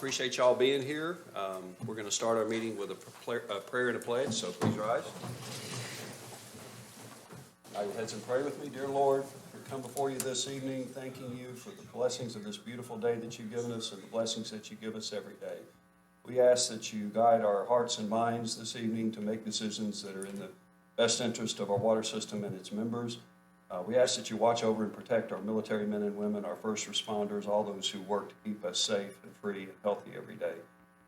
Appreciate y'all being here. We're going to start our meeting with a prayer and a pledge, so please rise. Bow your heads and pray with me. Dear Lord, we come before you this evening thanking you for the blessings of this beautiful day that you've given us and the blessings that you give us every day. We ask that you guide our hearts and minds this evening to make decisions that are in the best interest of our water system and its members. We ask that you watch over and protect our military men and women, our first responders, all those who work to keep us safe and free and healthy every day.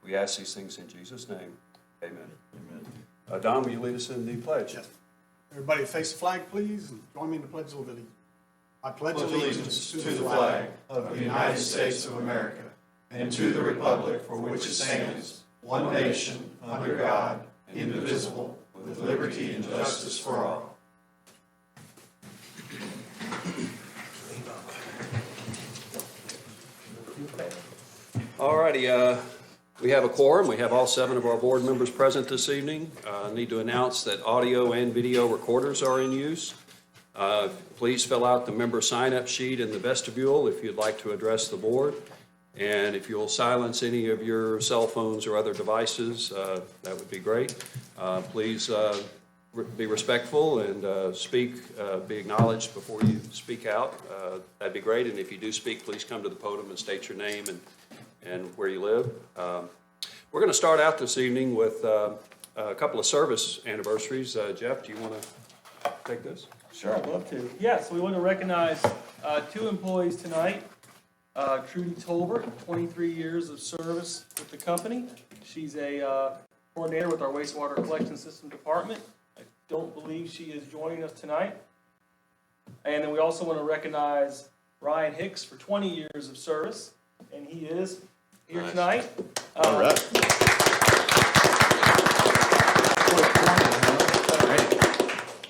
We ask these things in Jesus' name. Amen. Amen. Don, will you lead us in the pledge? Yes. Everybody face the flag, please, and join me in the Pledge of Allegiance. I pledge allegiance to the flag of the United States of America and to the republic for which it stands, one nation, under God, indivisible, with liberty and justice for all. All righty, we have a quorum. We have all 7 of our board members present this evening. I need to announce that audio and video recorders are in use. Please fill out the member sign-up sheet in the vestibule if you'd like to address the board. And if you'll silence any of your cell phones or other devices, that would be great. Please be respectful and be acknowledged before you speak out. That'd be great. And if you do speak, please come to the podium and state your name and where you live. We're going to start out this evening with a couple of service anniversaries. Jeff, do you want to take this? Sure, I'd love to. Yes, we want to recognize 2 employees tonight. Trudy Tolbert, 23 years of service with the company. She's a coordinator with our wastewater collection system department. I don't believe she is joining us tonight. And then we also want to recognize Ryan Hicks for 20 years of service, and he is here tonight. All right.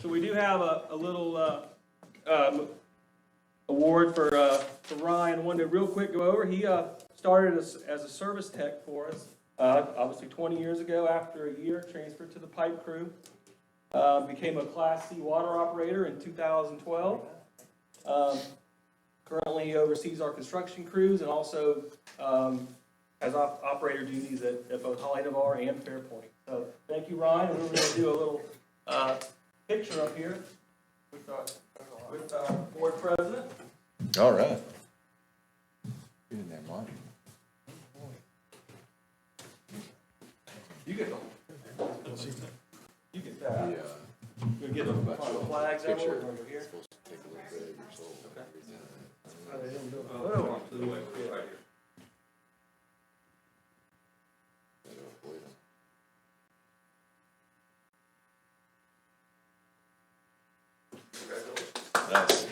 So we do have a little award for Ryan. I wanted to real quick go over. He started as a service tech for us, obviously 20 years ago. After a year, transferred to the pipe crew. Became a Class C water operator in 2012. Currently oversees our construction crews and also has operator duties at both Holly Navarre and Fairpoint. So thank you, Ryan. And we're going to do a little picture up here with our board president. All right. Get in there, Mark. You get the You get that. Yeah. You're going to get the flags out over here. Take a look at it yourself. Nice.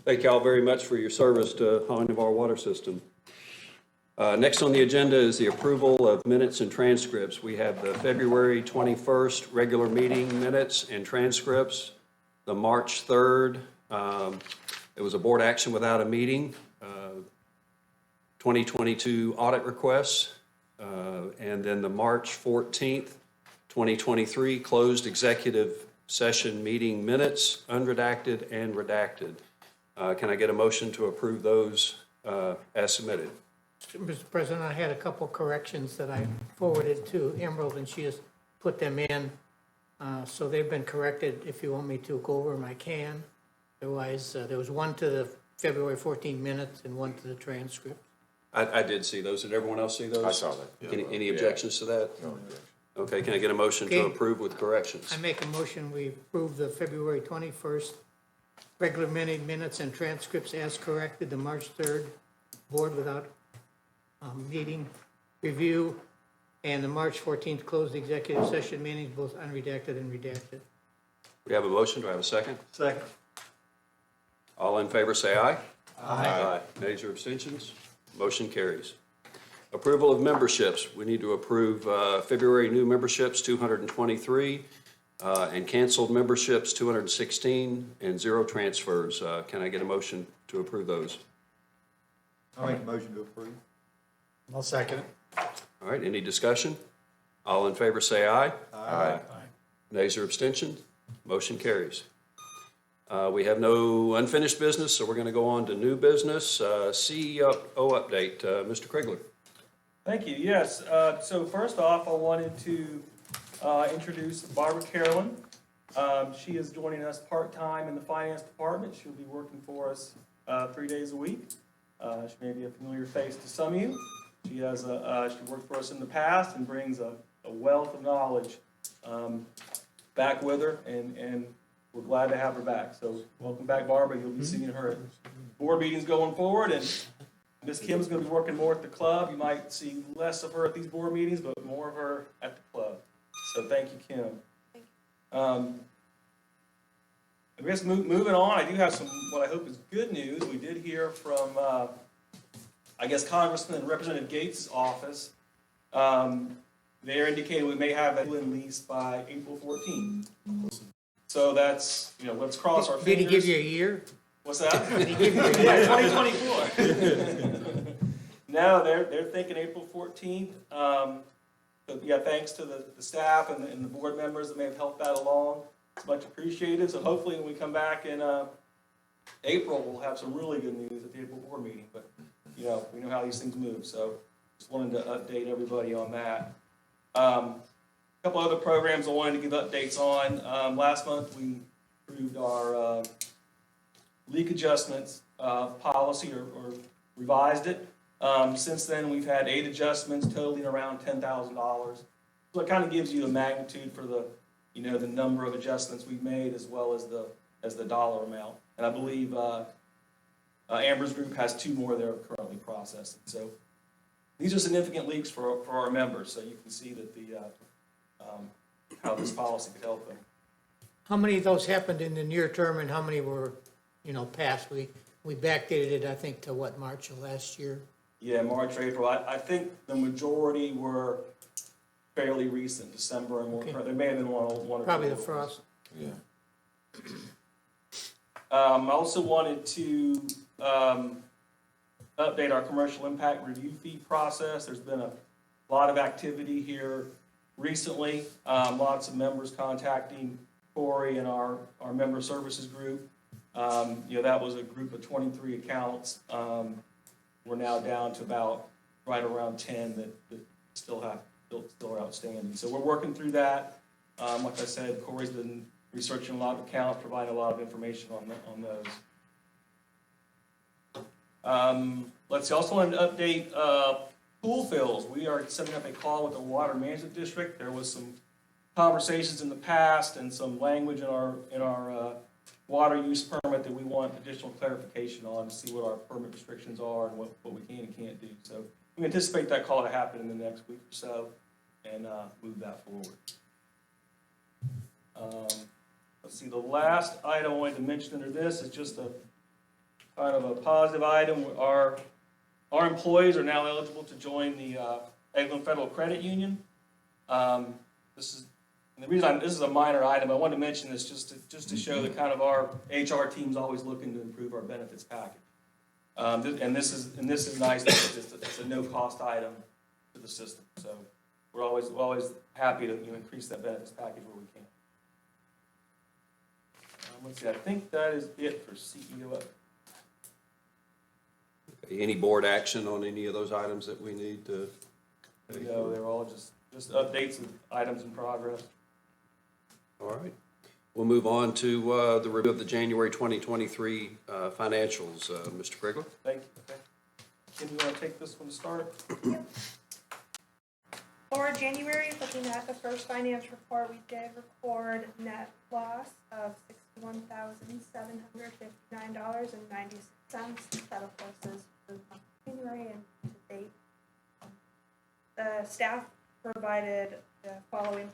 Thank you all very much for your service to Holly Navarre Water System. Next on the agenda is the approval of minutes and transcripts. We have the February 21st regular meeting minutes and transcripts, the March 3rd, it was a board action without a meeting, 2022 audit requests, and then the March 14th, 2023 closed executive session meeting minutes, unredacted and redacted. Can I get a motion to approve those as submitted? Mr. President, I had a couple corrections that I forwarded to Emerald, and she has put them in. So they've been corrected. If you want me to go over them, I can. Otherwise, there was one to the February 14 minutes and one to the transcript. I did see those. Did everyone else see those? I saw that. Yeah. Any objections to that? No objection. Okay, can I get a motion to approve with corrections? I make a motion, we approve the February 21st regular minutes and transcripts as corrected, the March 3rd board without meeting review, and the March 14th closed executive session meetings, both unredacted and redacted. We have a motion. Do I have a second? Second. All in favor say aye. Aye. Nays or abstentions? Motion carries. Approval of memberships. We need to approve February new memberships, 223, and canceled memberships, 216, and 0 transfers. Can I get a motion to approve those? I'll make a motion to approve. I'll second it. All right, any discussion? All in favor say aye. Aye. Nays or abstentions? Motion carries. We have no unfinished business, so we're going to go on to new business. CEO update, Mr. Krigler. Thank you. Yes. So first off, I wanted to introduce Barbara Carolyn. She is joining us part-time in the finance department. She'll be working for us 3 days a week. She may be a familiar face to some of you. She worked for us in the past and brings a wealth of knowledge back with her, and we're glad to have her back. So welcome back, Barbara. You'll be seeing her at board meetings going forward, and Miss Kim's going to be working more at the club. You might see less of her at these board meetings, but more of her at the club. So thank you, Kim. I guess moving on, I do have some, what I hope is good news. We did hear from, I guess, Congressman and Representative Gates' office. They're indicating we may have that lease by April 14th. So that's, let's cross our fingers. Did he give you a year? What's that? Did he give you a year? Yeah, 2024. No, they're thinking April 14th. But yeah, thanks to the staff and the board members that may have helped that along. It's much appreciated. So hopefully when we come back in April, we'll have some really good news at the April board meeting. But, we know how these things move. So just wanted to update everybody on that. A couple other programs I wanted to give updates on. Last month we approved our leak adjustments policy or revised it. Since then, we've had 8 adjustments totaling around $10,000. So it kind of gives you a magnitude for the number of adjustments we've made as well as the dollar amount. And I believe Amber's group has 2 more they're currently processing. So these are significant leaks for our members. So you can see that how this policy could help them. How many of those happened in the near term and how many were, passed? We backdated it, I think, to what, March of last year? Yeah, March, April. I think the majority were fairly recent, December and more. Okay. There may have been one or Probably two the others. frost. Yeah. I also wanted to update our commercial impact review fee process. There's been a lot of activity here recently. Lots of members contacting Corey and our member services group. That was a group of 23 accounts. We're now down to about right around 10 that still are outstanding. So we're working through that. Like I said, Corey's been researching a lot of accounts, providing a lot of information on those. Let's see, also wanted to update pool fills. We are setting up a call with the Water Management District. There was some conversations in the past and some language in our water use permit that we want additional clarification on to see what our permit restrictions are and what we can and can't do. So we anticipate that call to happen in the next week or so and move that forward. Let's see, the last item I wanted to mention under this is just a kind of a positive item. Our employees are now eligible to join the Eglin Federal Credit Union. This is a minor item. I wanted to mention this just to show that kind of our HR team's always looking to improve our benefits package. And this is nice because it's a no-cost item to the system. So we're always happy to increase that benefits package where we can. Let's see. I think that is it for CEO. Any board action on any of those items that we need to? No, they're all just updates of items in progress. All right. We'll move on to the review of the January 2023 financials. Mr. Krigler? Thank you. Okay. Kim, you want to take this one to start? For January, looking at the first finance report, we did record net loss of $61,759.96. That, of course, is for January and to date. The staff provided the following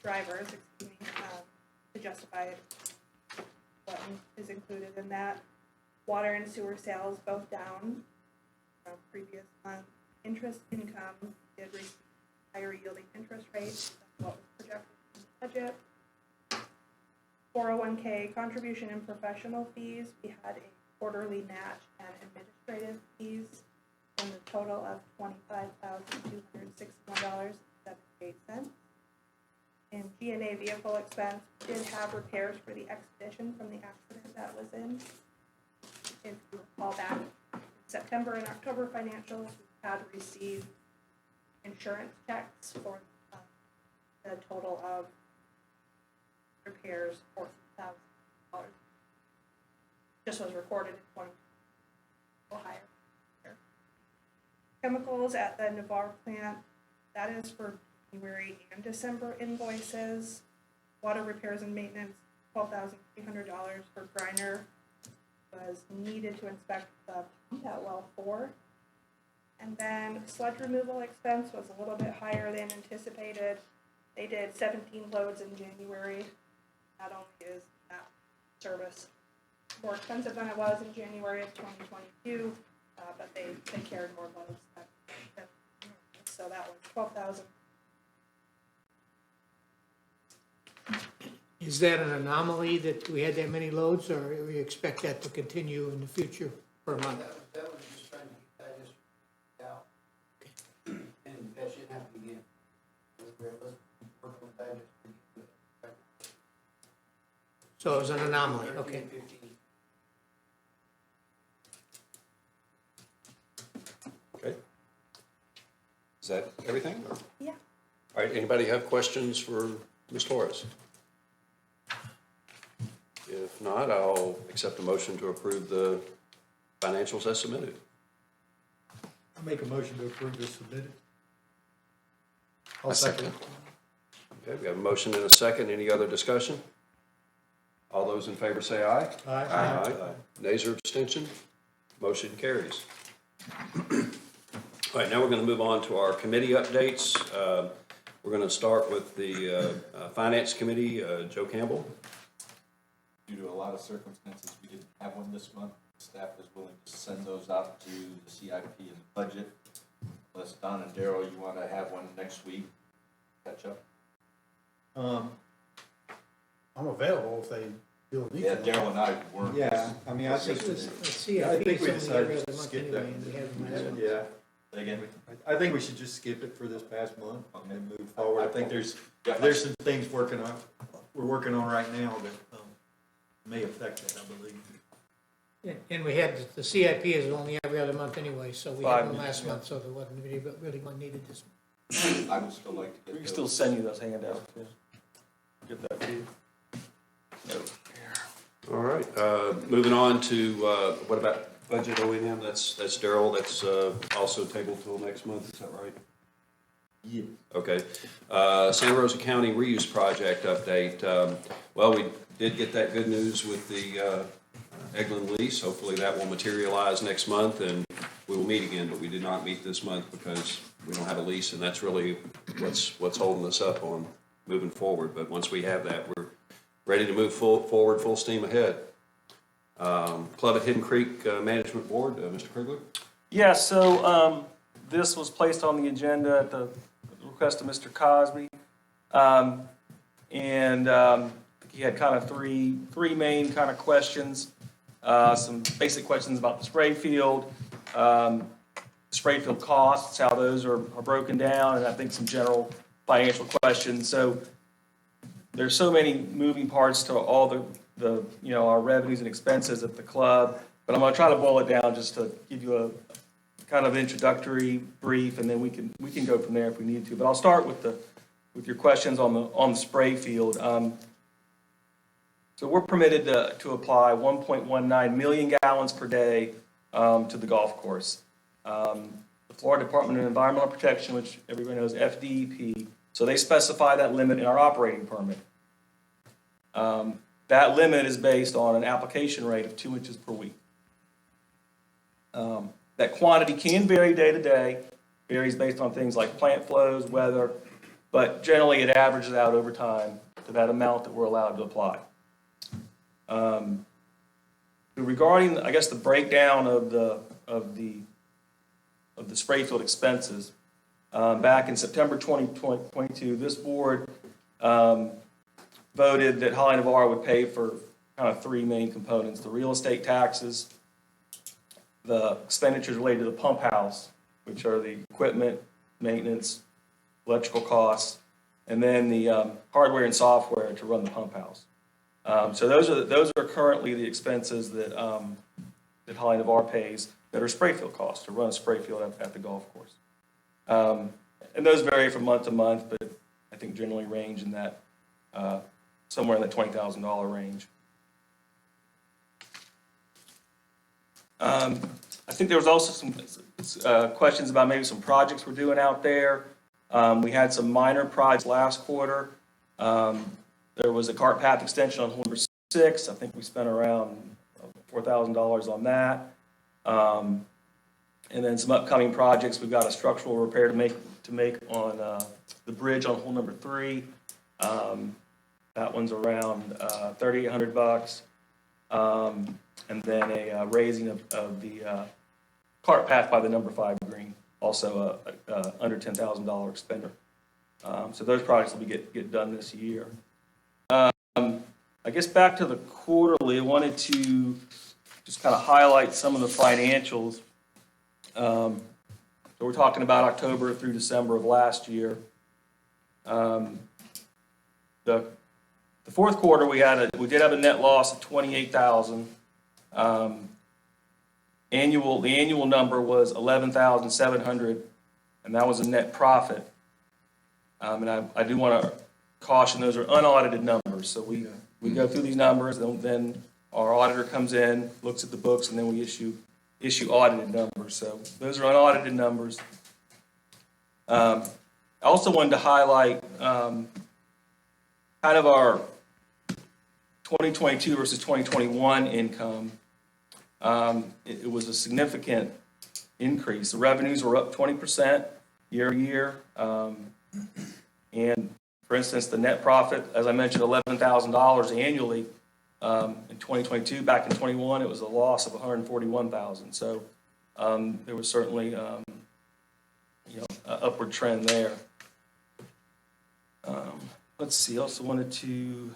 drivers, to justify what is included in that. Water and sewer sales both down from previous month. Interest income did receive higher yielding interest rates than what was projected in the budget. 401k contribution and professional fees, we had a quarterly match and administrative fees from the total of $25,261.78. In G&A vehicle expense, we did have repairs for the Expedition from the accident that was in. If you recall back in September and October financials, we had received insurance checks for the total of repairs, $14,000. This was recorded in 2020. Higher. Chemicals at the Navarre plant, that is for January and December invoices. Water repairs and maintenance, $12,300 for Griner was needed to inspect the pump at well 4. And then sludge removal expense was a little bit higher than anticipated. They did 17 loads in January. Not only is that service more expensive than it was in January of 2022, but they carried more loads. So that was 12,000. Is that an anomaly that we had that many loads, or we expect that to continue in the future per month? That was just trying to keep digest out. And that shouldn't happen again. Let's work on digest. So it was an anomaly, okay. 13, 15. Okay. Is that everything? Or- Yeah. All right, anybody have questions for Ms. Torres? If not, I'll accept a motion to approve the financials as submitted. I make a motion to approve this submitted. I'll second it. Okay, we have a motion and a second. Any other discussion? All those in favor say aye. Aye. Nays or abstention? Motion carries. All right, now we're going to move on to our committee updates. We're going to start with the Finance Committee, Joe Campbell. Due to a lot of circumstances, we didn't have one this month. Staff is willing to send those out to the CIP and the budget. Unless Don and Daryl, you want to have one next week, catch up? I'm available if they feel the need. Yeah, for it. Daryl and I weren't. Yeah, I mean, I think, Let's see, I I think think we it's decided only every to other month skip anyway, that. and we have them last month. yeah, Again, I think we should just skip it for this past month and move I forward. I think think yeah, there's some things we're working on right now that may affect that, I believe. And we had, the CIP is only every other month anyway, so we had 5 them minutes, last month, so there wasn't really one needed this. I would still like to We get can those. still send you those handouts. Yeah. Get that to you. All right, moving on to, what about budget O&M? That's Daryl, that's also tabled till next month, is that right? Yeah. Okay. Santa Rosa County reuse project update. Well, we did get that good news with the Eglin lease. Hopefully that will materialize next month and we will meet again, but we did not meet this month because we don't have a lease, and that's really what's holding us up on moving forward. But once we have that, we're ready to move forward, full steam ahead. Club at Hidden Creek Management Board, Mr. Krigler? Yeah, so this was placed on the agenda at the request of Mr. Cosby. He had kind of three main kind of questions. Some basic questions about the spray field, spray field costs, how those are broken down, and I think some general financial questions. So there's so many moving parts to all the our revenues and expenses at the club, but I'm going to try to boil it down just to give you a kind of introductory brief, and then we can go from there if we need to. But I'll start with your questions on the spray field. So we're permitted to apply 1.19 million gallons per day to the golf course. The Florida Department of Environmental Protection, which everybody knows, FDEP, so they specify that limit in our operating permit. That limit is based on an application rate of 2 inches per week. That quantity can vary day to day, varies based on things like plant flows, weather, but generally it averages out over time to that amount that we're allowed to apply. Regarding, I guess, the breakdown of the spray field expenses, back in September 2022, this board voted that Holly Navarre would pay for kind of three main components: the real estate taxes, the expenditures related to the pump house, which are the equipment, maintenance, electrical costs, and then the hardware and software to run the pump house. So those are currently the expenses that that Holly Navarre pays that are spray field costs to run a spray field at the golf course. And those vary from month to month, but I think generally range in that somewhere in the $20,000 range. I think there was also some questions about maybe some projects we're doing out there. We had some minor projects last quarter. There was a cart path extension on hole number 6. I think we spent around $4,000 on that. And then some upcoming projects. We've got a structural repair to make on the bridge on hole number 3. That one's around $3,800. And then a raising of the cart path by the number 5 green, also a under $10,000 expenditure. So those projects will get done this year. I guess back to the quarterly, I wanted to just kind of highlight some of the financials. So we're talking about October through December of last year. The fourth quarter we did have a net loss of $28,000. The annual number was $11,700, and that was a net profit. And I do want to caution those are unaudited numbers. So we go through these numbers, and then our auditor comes in, looks at the books, and then we issue audited numbers. So those are unaudited numbers. I also wanted to highlight kind of our 2022 versus 2021 income. It was a significant increase. The revenues were up 20% year to year. And for instance, the net profit, as I mentioned, $11,000 annually in 2022. Back in 21, it was a loss of $141,000. So there was certainly an upward trend there. Let's see. I also wanted to,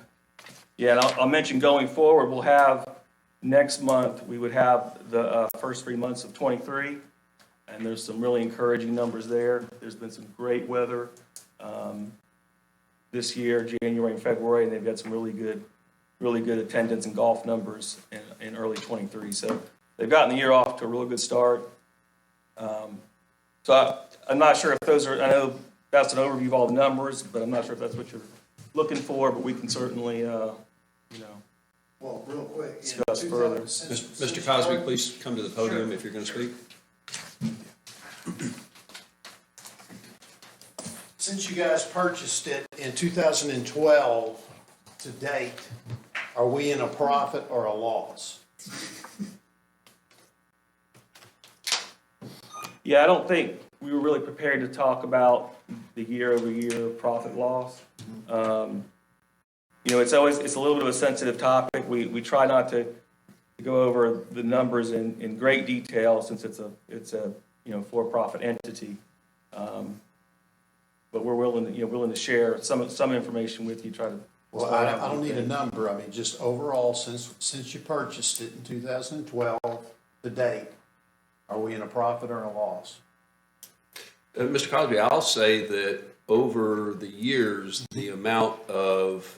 and I'll mention going forward, we'll have next month, we would have the first 3 months of 23, and there's some really encouraging numbers there. There's been some great weather this year, January and February, and they've got some really good attendance and golf numbers in early 23. So they've gotten the year off to a really good start. So I'm not sure if those are, I know that's an overview of all the numbers, but I'm not sure if that's what you're looking for, but we can certainly, Well, real quick. discuss further. Mr. Cosby, please come to the podium if you're going to speak. Since you guys purchased it in 2012 to date, are we in a profit or a loss? Yeah, I don't think we were really prepared to talk about the year-over-year profit loss. It's a little bit of a sensitive topic. We try not to go over the numbers in great detail since it's a for-profit entity. But we're willing to share some information with you. Well, I don't need a number. I mean, just overall, since you purchased it in 2012 to date, are we in a profit or a loss? Mr. Cosby, I'll say that over the years, the amount of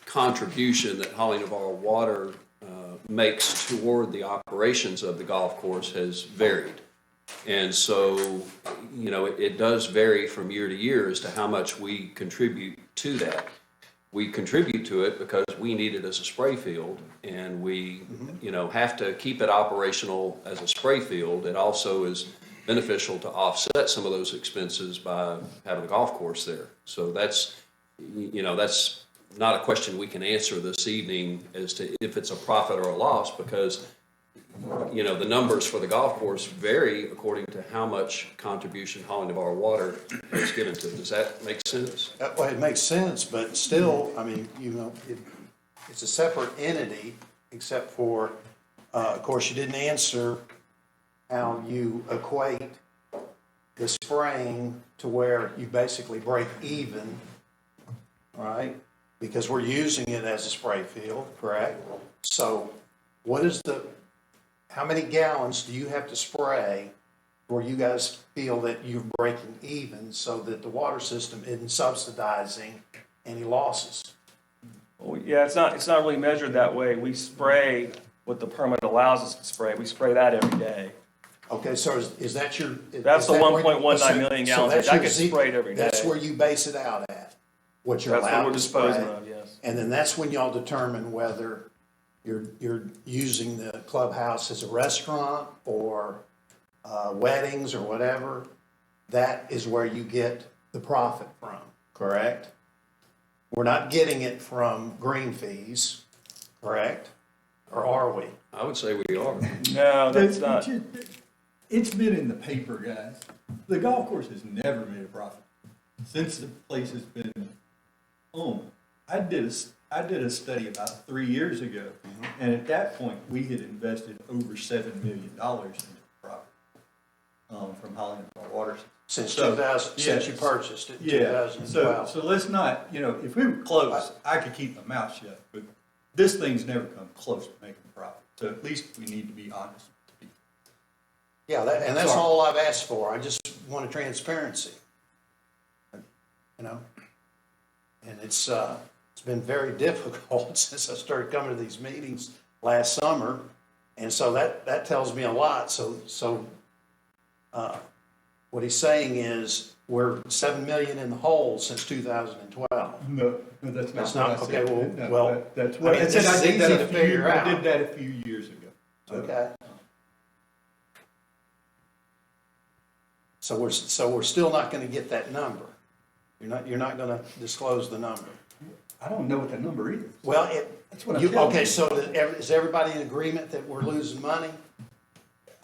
contribution that Holly Navarre Water makes toward the operations of the golf course has varied. And so, it does vary from year to year as to how much we contribute to that. We contribute to it because we need it as a spray field, and we, have to keep it operational as a spray field. It also is beneficial to offset some of those expenses by having a golf course there. So that's not a question we can answer this evening as to if it's a profit or a loss, because the numbers for the golf course vary according to how much contribution Holly Navarre Water has given to it. Does that make sense? Well, it makes sense, but still, I mean, it's a separate entity, except for, of course, you didn't answer how you equate the spraying to where you basically break even, right? Because we're using it as a spray field, correct? So how many gallons do you have to spray where you guys feel that you're breaking even so that the water system isn't subsidizing any losses? Well, yeah, it's not really measured that way. We spray what the permit allows us to spray. We spray that every day. Okay, so is that your? That's the is that where- 1.19 million so gallons. that's That your gets Z- sprayed every day. That's where you base it out at, what you're That's what allowed we're to disposing spray. of, yes. And then that's when y'all determine whether you're using the clubhouse as a restaurant or weddings or whatever. That is where you get the profit from, correct? We're not getting it from green fees, correct? Or are we? I would say we are. No, that's not. It's been in the paper, guys. The golf course has never made a profit since the place has been owned. I did a study about 3 years ago, and at that point, we had invested over $7 million into the property from Holland Water. Since So, 2000, since you yes. purchased it in Yeah, 2012. so let's not, if we were close, I could keep my mouth shut, but this thing's never come close to making a profit. So at least we need to be honest with people. Yeah, and that's Sorry. all I've asked for. I just want a transparency. You know? And it's been very difficult since I started coming to these meetings last summer. And so that tells me a lot. So what he's saying is we're 7 million in the hole since 2012. No, that's That's not not- what I said. okay, No, well, that's I what mean, I said. this I is did that easy a to few- figure I out. did that a few years ago. So- Okay. So we're still not gonna get that number. You're not gonna disclose the number. I don't know what that number is. Well, That's what I'm telling okay, you. so is everybody in agreement that we're losing money?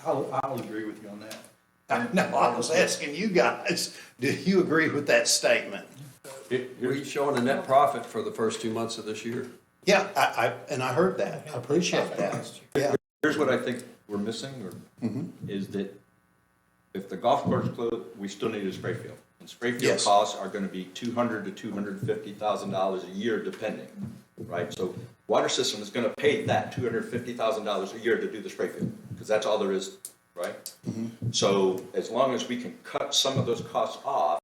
I'll agree with you on that. No, I was asking you guys, do you agree with that statement? We're showing a net profit for the first 2 months of this year. Yeah, I heard that. I appreciate that. Yeah, Here's what I think we're missing, is that if the golf course closed, we still need a spray field. And spray field Yes. costs are gonna be $200,000 to $250,000 a year depending, right? So water system is gonna pay that $250,000 a year to do the spray field, because that's all there is, right? So as long as we can cut some of those costs off,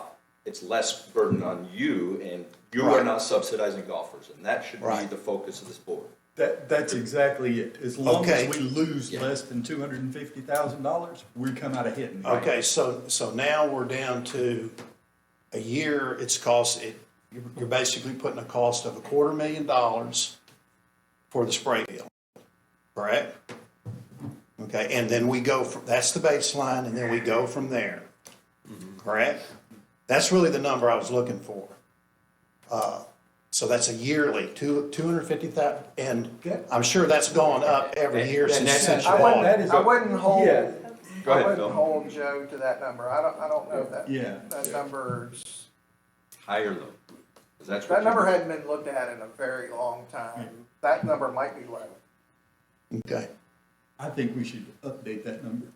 it's less burden on you, and you are Right. not subsidizing golfers, and that should be Right. the focus of this board. That's exactly it. As long Okay. as we lose Yeah. less than $250,000, we come out ahead. And okay, so now we're down to a year, you're basically putting a cost of $250,000 for the spray field, correct? Okay, and then we go from, that's the baseline, and then we go from there, correct? That's really the number I was looking for. So that's a yearly, 250,000, and I'm sure that's gone up every year since you I bought it. I wouldn't hold, Yeah. Go I ahead, wouldn't Phil. hold Joe to that number. I don't know if that, Yeah. that number's, High or low? 'Cause that's what that you- number hadn't been looked at in a very long time. That number might be low. Okay, I think we should update that number.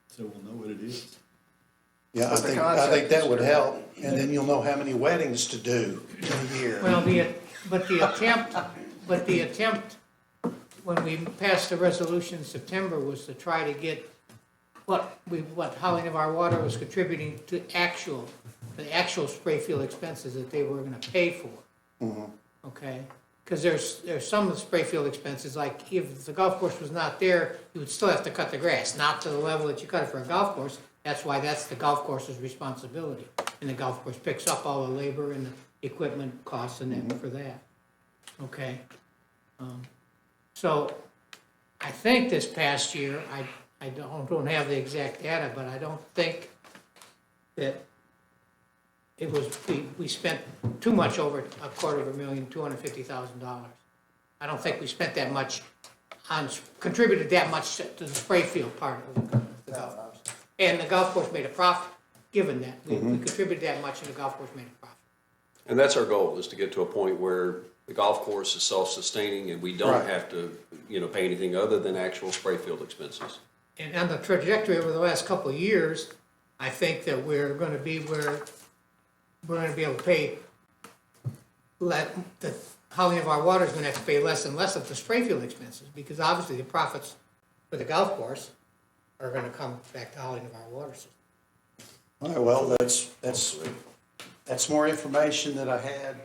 So we'll know what it is. yeah, I But the think concept that is would true. help, and then you'll know how many weddings to do in a year. Well, but the attempt, when we passed the resolution in September, was to try to get what Holly Navarre Water was contributing to the actual spray field expenses that they were gonna pay for. Okay? Because there's some of the spray field expenses, like if the golf course was not there, you would still have to cut the grass, not to the level that you cut it for a golf course. That's why that's the golf course's responsibility. And the golf course picks up all the labor and the equipment costs and then for that. Okay? So I think this past year, I don't have the exact data, but I don't think that it was, we spent too much over $250,000. I don't think we spent that much contributed that much to the spray field part of the golf course. And the golf course made a profit, given that. We contributed that much and the golf course made a profit. And that's our goal, is to get to a point where the golf course is self-sustaining and we don't Right. have to, pay anything other than actual spray field expenses. And on the trajectory over the last couple of years, I think that we're gonna be where we're gonna be able to pay, the Holly of our Water is gonna have to pay less and less of the spray field expenses, because obviously the profits for the golf course are gonna come back to hauling of our water system. All right, well, that's more information that I had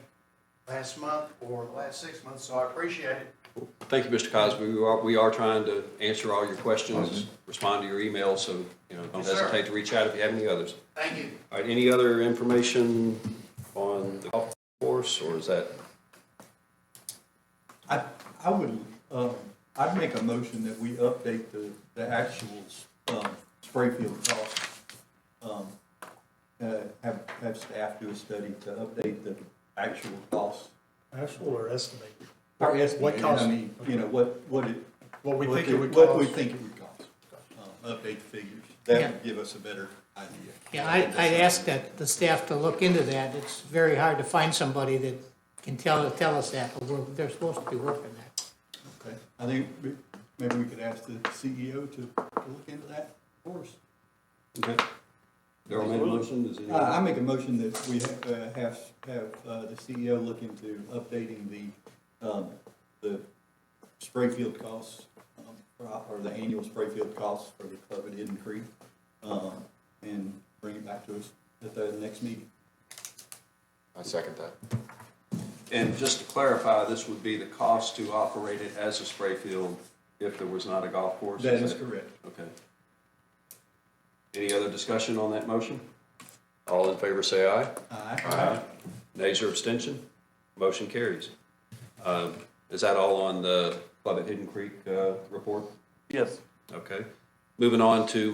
last month or the last 6 months, so I appreciate it. Thank you, Mr. Cosby. We are trying to answer all your questions, respond to your emails, so, don't Yes, sir. hesitate to reach out if you have any others. Thank you. All right, any other information on the golf course, or is that? I would, I'd make a motion that we update the actual, spray field cost. Have staff do a study to update the actual cost. Actual or estimated? Or estimate, What cost? I mean, what we what think it would What we cost. think it would cost. Update the figures. That Yeah. would give us a better idea. Yeah, I'd ask that the staff to look into that. It's very hard to find somebody that can tell us that, but they're supposed to be working that. Okay, I think maybe we could ask the CEO to look into that for us. Okay. Darrell made a motion, does anyone? I make a motion that we have the CEO look into updating the spray field costs, or the annual spray field costs for the club at Hidden Creek, and bring it back to us at the next meeting. I second that. And just to clarify, this would be the cost to operate it as a spray field if there was not a golf course? That is correct. Okay. Any other discussion on that motion? All in favor say aye. Aye. Nays or abstention? Motion carries. Is that all on the Club at Hidden Creek report? Yes. Okay. Moving on to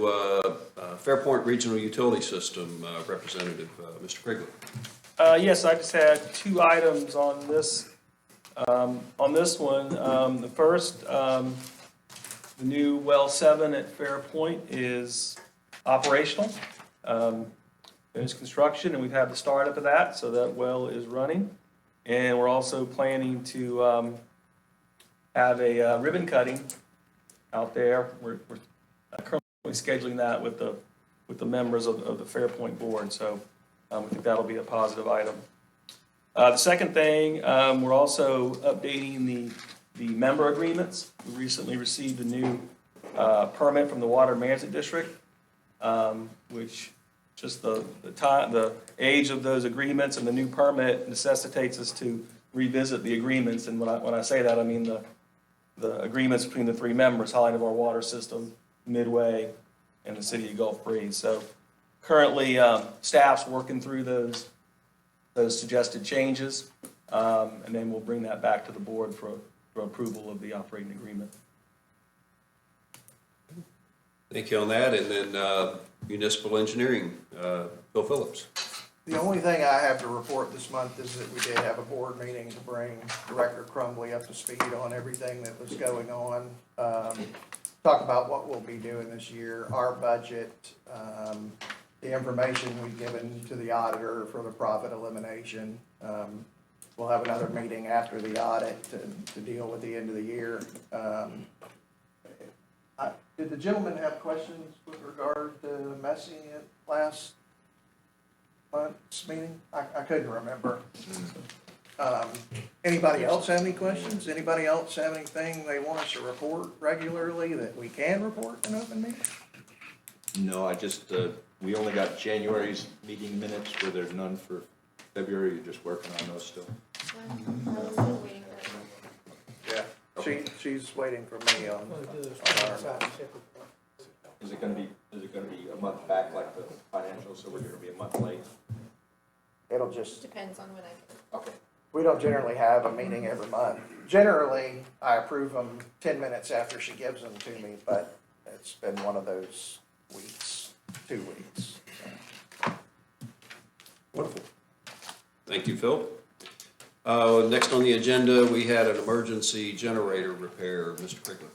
Fairpoint Regional Utility System Representative, Mr. Krigler. Yes, I just had two items on this. On this one, the first, the new well 7 at Fairpoint is operational. Finished construction, and we've had the startup of that, so that well is running. And we're also planning to have a ribbon cutting out there. We're currently scheduling that with the members of the Fairpoint board, so we think that'll be a positive item. The second thing, we're also updating the member agreements. We recently received a new permit from the Water Management District, which just the age of those agreements and the new permit necessitates us to revisit the agreements. And when I say that, I mean the agreements between the three members, Holly of our water system, Midway, and the city of Gulf Breeze. So currently, staff's working through those suggested changes, and then we'll bring that back to the board for approval of the operating agreement. Thank you on that. And then municipal engineering, Bill Phillips. The only thing I have to report this month is that we did have a board meeting to bring Director Crumbly up to speed on everything that was going on. Talk about what we'll be doing this year, our budget, the information we've given to the auditor for the profit elimination. We'll have another meeting after the audit to deal with the end of the year. Did the gentleman have questions with regard to messing at last month's meeting? I couldn't remember. Anybody else have any questions? Anybody else have anything they want us to report regularly that we can report in open meeting? No, I just, we only got January's meeting minutes, where there's none for February. You're just working on those still. Yeah. She's waiting for me on our. Is it gonna be a month back like the financials, so we're gonna be a month late? It'll just, Depends on when I Okay. we don't generally have a meeting every month. Generally, I approve them 10 minutes after she gives them to me, but it's been one of those weeks, 2 weeks. Wonderful. Thank you, Phil. Next on the agenda, we had an emergency generator repair. Mr. Krigler.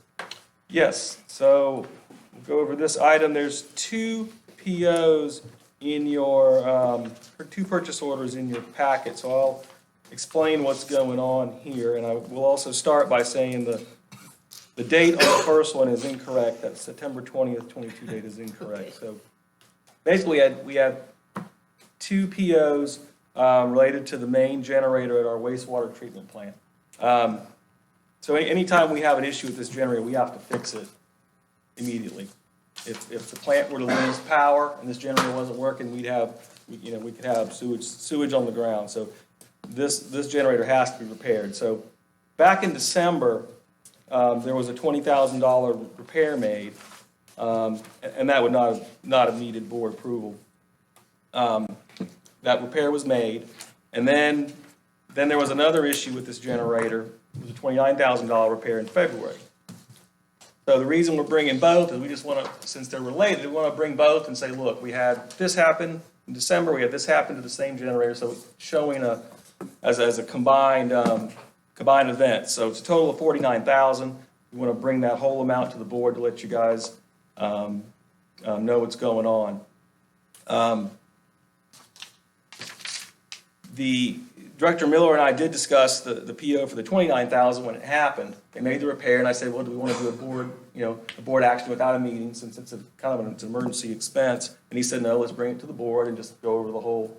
Yes, so we'll go over this item. There's two POs in your, or two purchase orders in your packet, so I'll explain what's going on here, and I will also start by saying the date on the first one is incorrect. That September 20th, 22 date is incorrect. So basically, we had two POs related to the main generator at our wastewater treatment plant. So anytime we have an issue with this generator, we have to fix it immediately. if the plant were to lose power and this generator wasn't working, we could have sewage on the ground. So this generator has to be repaired. So back in December, there was a $20,000 repair made, and that would not have needed board approval. That repair was made, and then there was another issue with this generator. It was a $29,000 repair in February. So the reason we're bringing both is we just want to, since they're related, we want to bring both and say, look, we had this happen in December, we had this happen to the same generator, so it's showing as a combined event. So it's a total of $49,000. We want to bring that whole amount to the board to let you guys know what's going on. The Director Miller and I did discuss the PO for the $29,000 when it happened. They made the repair, and I said, well, do we want to do a board action without a meeting, since it's kind of an emergency expense? And he said, no, let's bring it to the board and just go over the whole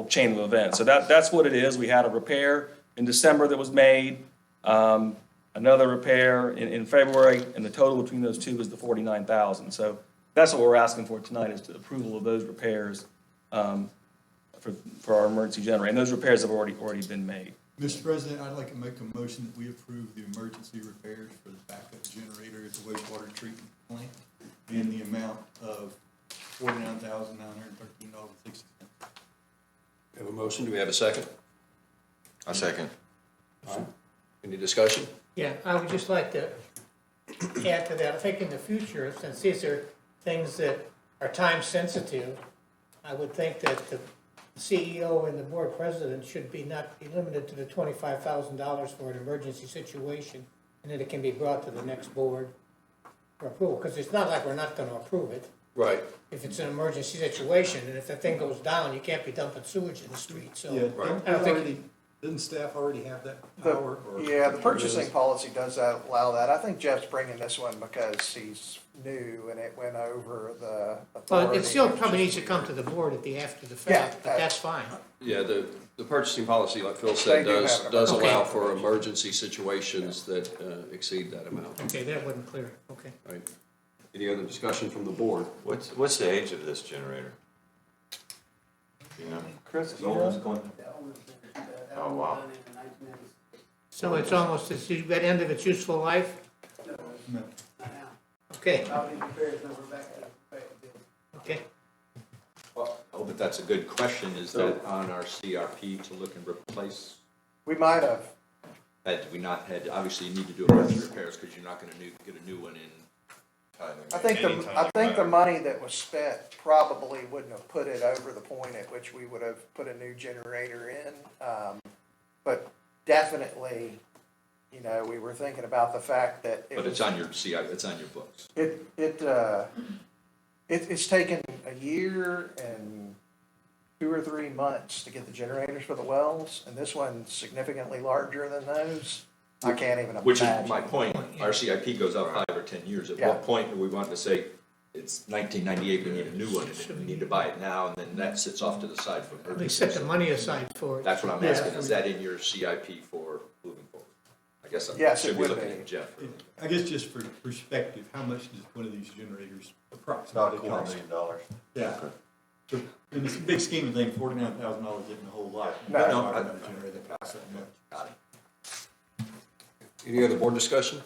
chain of events. So that's what it is. We had a repair in December that was made, another repair in February, and the total between those two is the $49,000. So that's what we're asking for tonight, is the approval of those repairs for our emergency generator. And those repairs have already been made. Mr. President, I'd like to make a motion that we approve the emergency repairs for the backup generator at the wastewater treatment plant in the amount of $49,913.60. We have a motion. Do we have a second? I second. Any discussion? Yeah, I would just like to add to that. I think in the future, since these are things that are time sensitive, I would think that the CEO and the board president should not be limited to the $25,000 for an emergency situation, and that it can be brought to the next board for approval, because it's not like we're not gonna approve it. Right. If it's an emergency situation, and if the thing goes down, you can't be dumping sewage in the street, so. I don't think. Doesn't staff already have that The- power? Yeah, the purchasing policy does allow that. I think Jeff's bringing this one because he's new and it went over the Well, authority. it still probably needs to come to the board after the fact, Yeah, but that's fine. Yeah, the purchasing policy, like Phil said, They do does have it. does allow Okay. for emergency situations that exceed that amount. Okay, that wasn't clear, okay. Right. Any other discussion from the board? What's the age of this generator? You know? Chris, As old as going. Oh, wow. Done in 1996. So it's almost, at the end of its useful life? No. Not now. Okay, Probably repairs number back to the okay. Oh, but that's a good question. Is that on our CRP to look and replace? We might have. Had we not had, obviously you need to do emergency repairs because you're not gonna get a new one in. I think the money that was spent probably wouldn't have put it over the point at which we would have put a new generator in. But definitely, we were thinking about the fact that But it's on your it's on your books. it's taken a year and 2 or 3 months to get the generators for the wells, and this one's significantly larger than those. I can't even imagine. Which is my point. Our CIP goes out 5 or 10 years. At Yeah. what point do we want to say, it's 1998, we need a new one, and we need to buy it now, and then that sits off to the side for At least set the emergencies? money aside for it. That's what I'm asking. Is that in your CIP for moving forward? I guess I Yes, it should be would looking be. at Jeff. I guess just for perspective, how much does one of these generators About approximately cost? $250,000. Yeah. So in this big scheme of things, $49,000 isn't a whole lot. No. We're not talking about a generator that costs that much. Got it. Any other board discussion?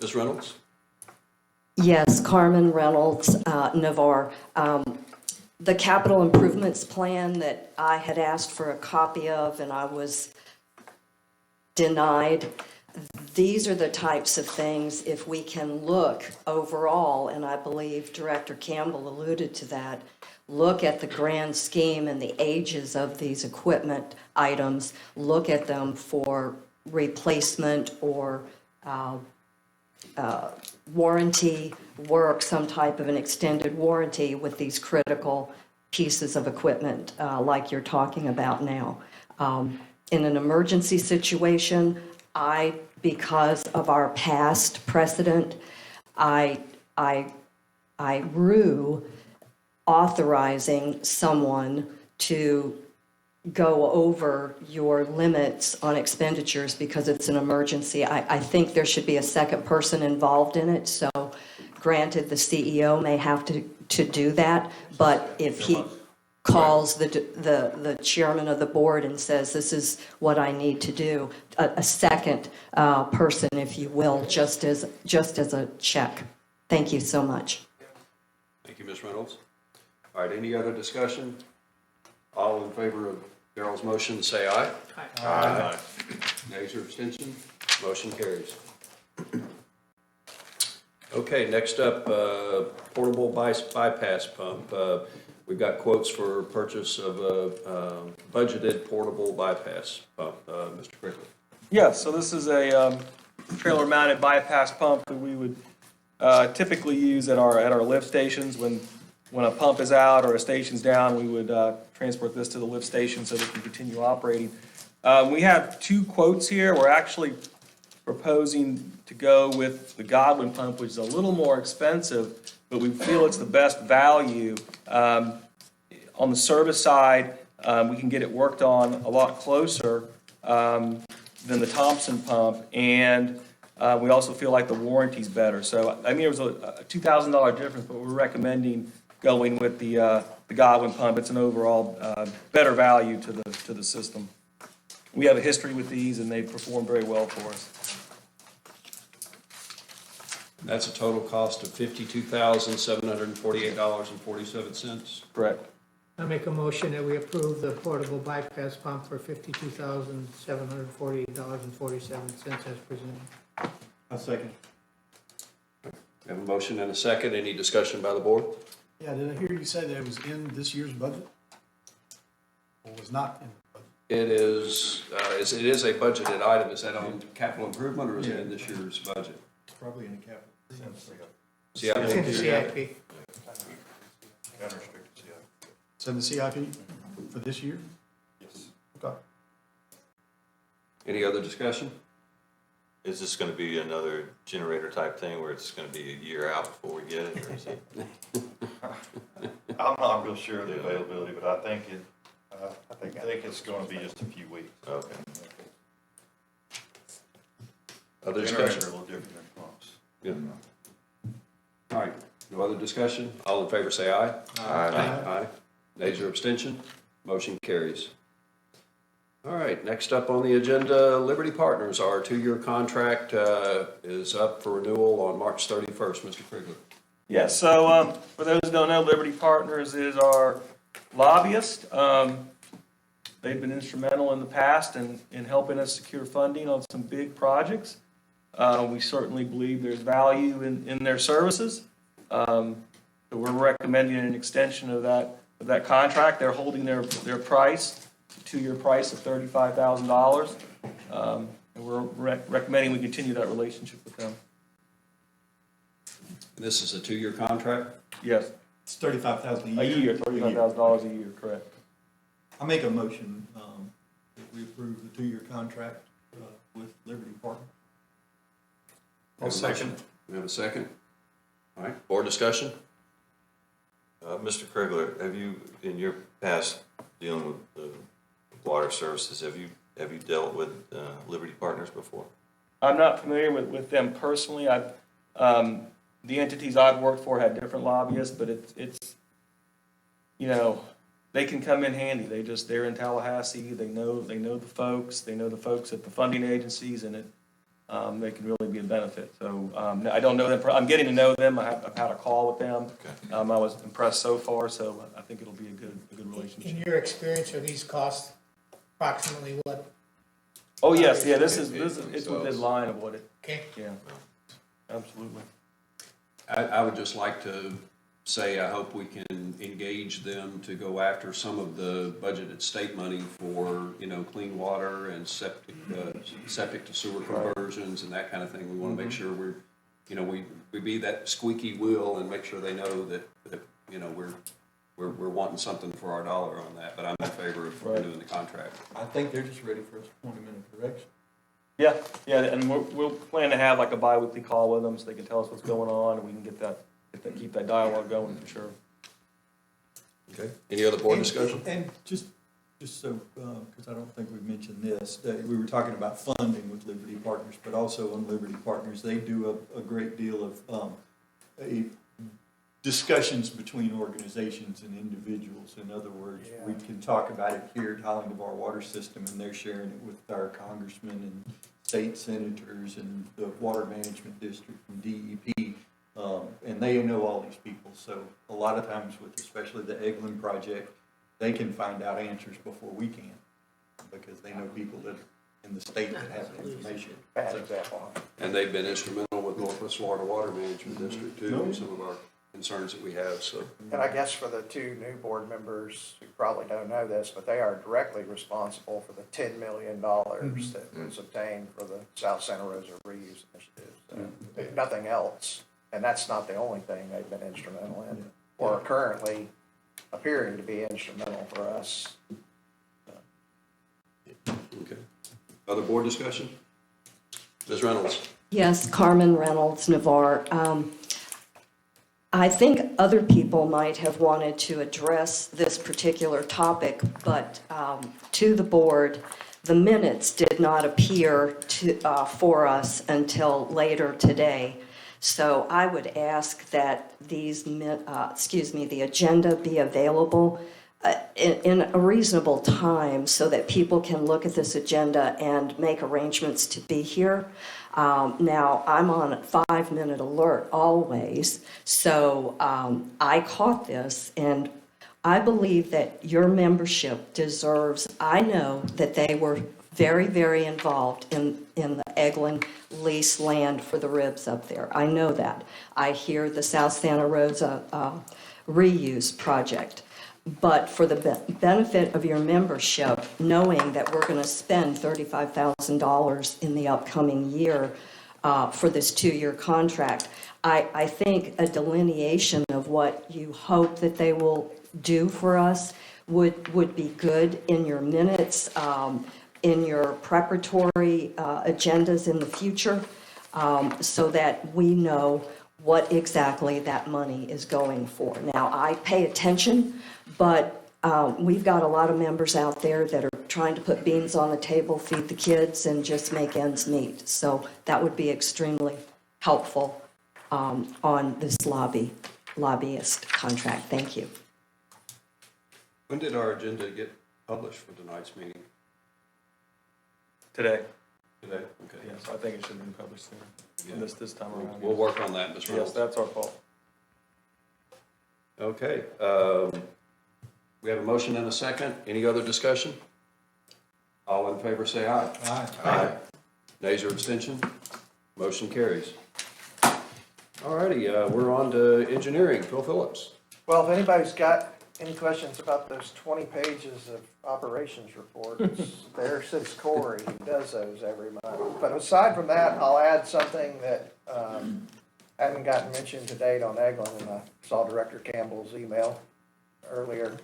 Ms. Reynolds? Yes, Carmen Reynolds, Navarre. The capital improvements plan that I had asked for a copy of and I was denied, these are the types of things, if we can look overall, and I believe Director Campbell alluded to that, look at the grand scheme and the ages of these equipment items, look at them for replacement or warranty work, some type of an extended warranty with these critical pieces of equipment like you're talking about now. In an emergency situation, because of our past precedent, I rue authorizing someone to go over your limits on expenditures because it's an emergency. I think there should be a second person involved in it, so Granted, the CEO may have to do that, but if he calls the chairman of the board and says, this is what I need to do, a second person, if you will, just as a check. Thank you so much. Thank you, Ms. Reynolds. All right, any other discussion? All in favor of Darrell's motion, say aye. Aye. Nays or abstention? Motion carries. Okay, next up, portable bypass pump. We've got quotes for purchase of a budgeted portable bypass pump. Mr. Crickler. Yeah, so this is a trailer-mounted bypass pump that we would typically use at our lift stations. When a pump is out or a station's down, we would transport this to the lift station so they can continue operating. We have two quotes here. We're actually proposing to go with the Godwin pump, which is a little more expensive, but we feel it's the best value. On the service side, we can get it worked on a lot closer than the Thompson pump, and we also feel like the warranty's better. So, I mean, there was a $2,000 difference, but we're recommending going with the Godwin pump. It's an overall better value to the system. We have a history with these, and they perform very well for us. That's a total cost of $52,748.47. Correct. I make a motion that we approve the portable bypass pump for $52,748.47 as presented. A second. We have a motion and a second. Any discussion by the board? Yeah, did I hear you say that it was in this year's budget? Or was not in the budget? It is a budgeted item. Is that on capital improvement or is it in this year's budget? Probably in the capital. It's in the CIP. It's in the CIP for this year? Yes. Okay. Any other discussion? Is this gonna be another generator type thing where it's gonna be a year out before we get it, or is it? I'm not real sure of the availability, but I think it's gonna be just a few weeks. Okay. Other Generator discussion? a little different than pumps. Good. All right, no other discussion? All in favor say aye. Aye. Nays or abstention? Motion carries. All right, next up on the agenda, Liberty Partners. Our 2-year contract is up for renewal on March 31st. Mr. Krigler. Yeah, so for those who don't know, Liberty Partners is our lobbyist. They've been instrumental in the past in helping us secure funding on some big projects. We certainly believe there's value in their services. So we're recommending an extension of that contract. They're holding their price, a 2-year price of $35,000. And we're recommending we continue that relationship with them. This is a 2-year contract? Yes, It's $35,000 a year, $35,000 a year, correct. I make a motion that we approve the 2-year contract with Liberty Partners. I'll second. We have a second? All right, board discussion? Mr. Krigler, have you, in your past dealing with the water services, have you dealt with Liberty Partners before? I'm not familiar with them personally. The entities I've worked for had different lobbyists, but it's they can come in handy. They're in Tallahassee. They know the folks. They know the folks at the funding agencies, and they can really be a benefit. So I don't know them. I'm getting to know them. I've had a call with them. Okay. I was impressed so far. So I think it'll be a good relationship. In your experience, are these costs approximately what? Oh yes, yeah. This is it's within line of what it. Okay. Yeah, absolutely. I would just like to say I hope we can engage them to go after some of the budgeted state money for, clean water and septic to sewer conversions and that kind of thing. We want to make sure we be that squeaky wheel and make sure they know that we're wanting something for our dollar on that. But I'm in favor of renewing the contract. I think they're just ready for us to point them in a direction. Yeah, and we'll plan to have like a bi-weekly call with them so they can tell us what's going on and we can keep that dialogue going for sure. Okay. Any other board discussion? And just so, because I don't think we mentioned this, we were talking about funding with Liberty Partners, but also on Liberty Partners, they do a great deal of a discussions between organizations and individuals. In other words, we can talk about it here at Holland of our water system, and they're sharing it with our congressmen and state senators and the water management district and DEP. And they know all these people. So a lot of times with especially the Eglin project, they can find out answers before we can, because they know people that in the state that have the information. Bad example. And they've been instrumental with Northwest Florida Water Management District too, Mhm. some of our concerns that we have, so. And I guess for the two new board members who probably don't know this, but they are directly responsible for the $10 million that was obtained for the South Santa Rosa reuse initiative. So, nothing else, and that's not the only thing they've been instrumental in, or currently appearing to be instrumental for us. Okay. Other board discussion? Ms. Reynolds? Yes, Carmen Reynolds, Navarre. I think other people might have wanted to address this particular topic, but to the board, the minutes did not appear for us until later today. So I would ask that these, the agenda be available in a reasonable time so that people can look at this agenda and make arrangements to be here. Now, I'm on a 5-minute alert always, so I caught this, and I believe that your membership deserves, I know that they were very, very involved in the Eglin lease land for the ribs up there. I know that. I hear the South Santa Rosa reuse project. But for the benefit of your membership, knowing that we're going to spend $35,000 in the upcoming year for this 2-year contract, I think a delineation of what you hope that they will do for us would be good in your minutes, in your preparatory agendas in the future, so that we know what exactly that money is going for. Now, I pay attention, but we've got a lot of members out there that are trying to put beans on the table, feed the kids, and just make ends meet. So that would be extremely helpful on this lobbyist contract. Thank you. When did our agenda get published for tonight's meeting? Today. Today? Okay. Yes, I think it should have been published sooner, this time around. We'll work on that, Ms. Yes, Reynolds. that's our fault. Okay. We have a motion and a second. Any other discussion? All in favor say aye. Aye. Aye. Nays or abstention? Motion carries. All righty, we're on to engineering. Phil Phillips. Well, if anybody's got any questions about those 20 pages of operations reports, there sits Corey, who does those every month. But aside from that, I'll add something that hadn't gotten mentioned to date on Eglin, and I saw Director Campbell's email earlier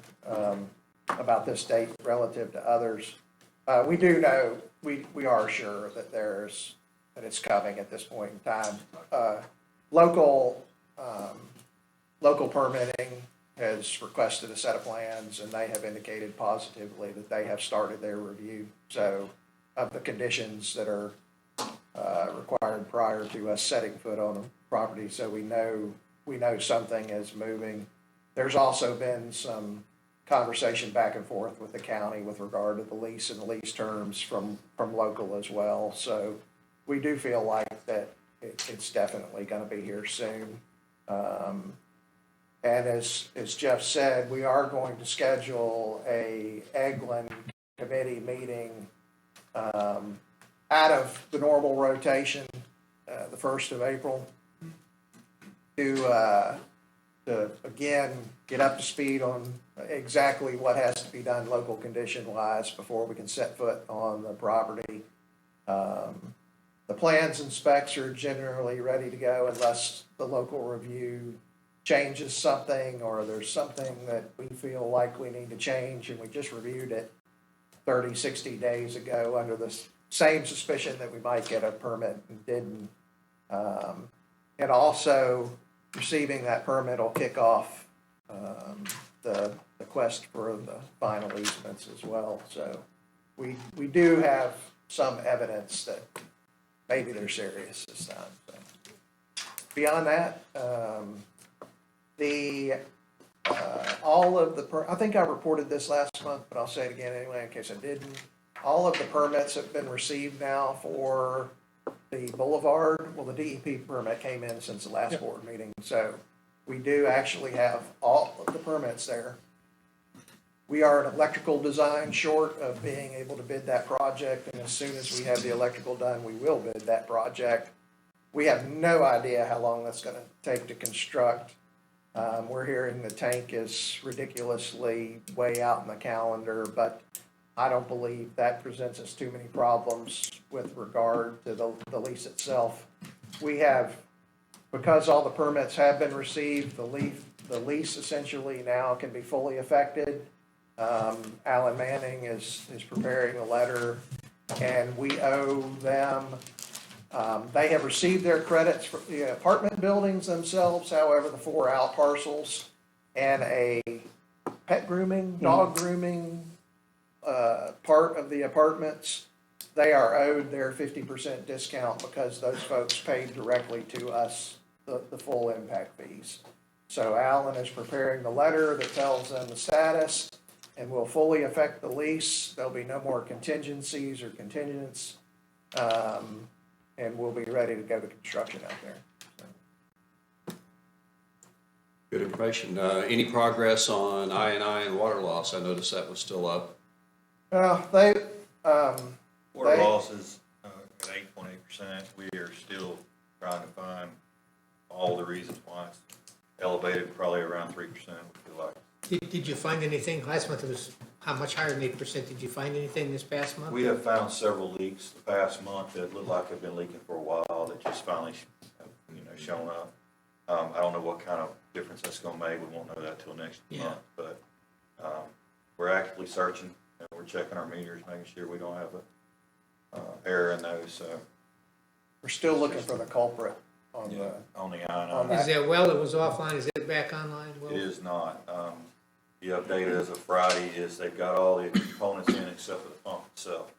about this date relative to others. We do know, we are sure that that it's coming at this point in time. Local permitting has requested a set of plans, and they have indicated positively that they have started their review. So of the conditions that are required prior to us setting foot on a property, so we know something is moving. There's also been some conversation back and forth with the county with regard to the lease and the lease terms from local as well. So we do feel like that it's definitely going to be here soon. And as Jeff said, we are going to schedule a Eglin committee meeting out of the normal rotation, the 1st of April, to again get up to speed on exactly what has to be done local condition wise before we can set foot on the property. The plans and specs are generally ready to go unless the local review changes something or there's something that we feel like we need to change, and we just reviewed it 30, 60 days ago under the same suspicion that we might get a permit and didn't. And also receiving that permit will kick off the quest for the final easements as well. So we do have some evidence that maybe they're serious this time. So beyond that, all of the, I think I reported this last month, but I'll say it again anyway in case I didn't. All of the permits have been received now for the boulevard. Well, the DEP permit came in since the last board meeting, so we do actually have all of the permits there. We are an electrical design short of being able to bid that project, and as soon as we have the electrical done, we will bid that project. We have no idea how long that's gonna take to construct. We're hearing the tank is ridiculously way out in the calendar, but I don't believe that presents us too many problems with regard to the lease itself. We have, because all the permits have been received, the lease essentially now can be fully effected. Alan Manning is preparing a letter, and we owe them, they have received their credits for the apartment buildings themselves, however, the 4 out parcels and a pet grooming, dog grooming, part of the apartments, they are owed their 50% discount because those folks paid directly to us the full impact fees. So Alan is preparing the letter that tells them the status and will fully affect the lease. There'll be no more contingencies or contingents, and we'll be ready to go to construction out there. Good information. Any progress on I&I and water loss? I noticed that was still up. Water losses at 8.8%. We are still trying to find all the reasons why it's elevated, probably around 3%, we feel like. Did you find anything? Last month it was how much higher than 8%? Did you find anything this past month? We have found several leaks the past month that look like they've been leaking for a while that just finally, shown up. I don't know what kind of difference that's gonna make. We won't know that till next month, but, we're actively searching and we're checking our meters, making sure we don't have a, error in those, so. We're still looking for the culprit on Yeah, the, on the iron. on Is that well that was offline, is it back online? Well, It is not. The update as of Friday is they've got all the components in except for the pump itself.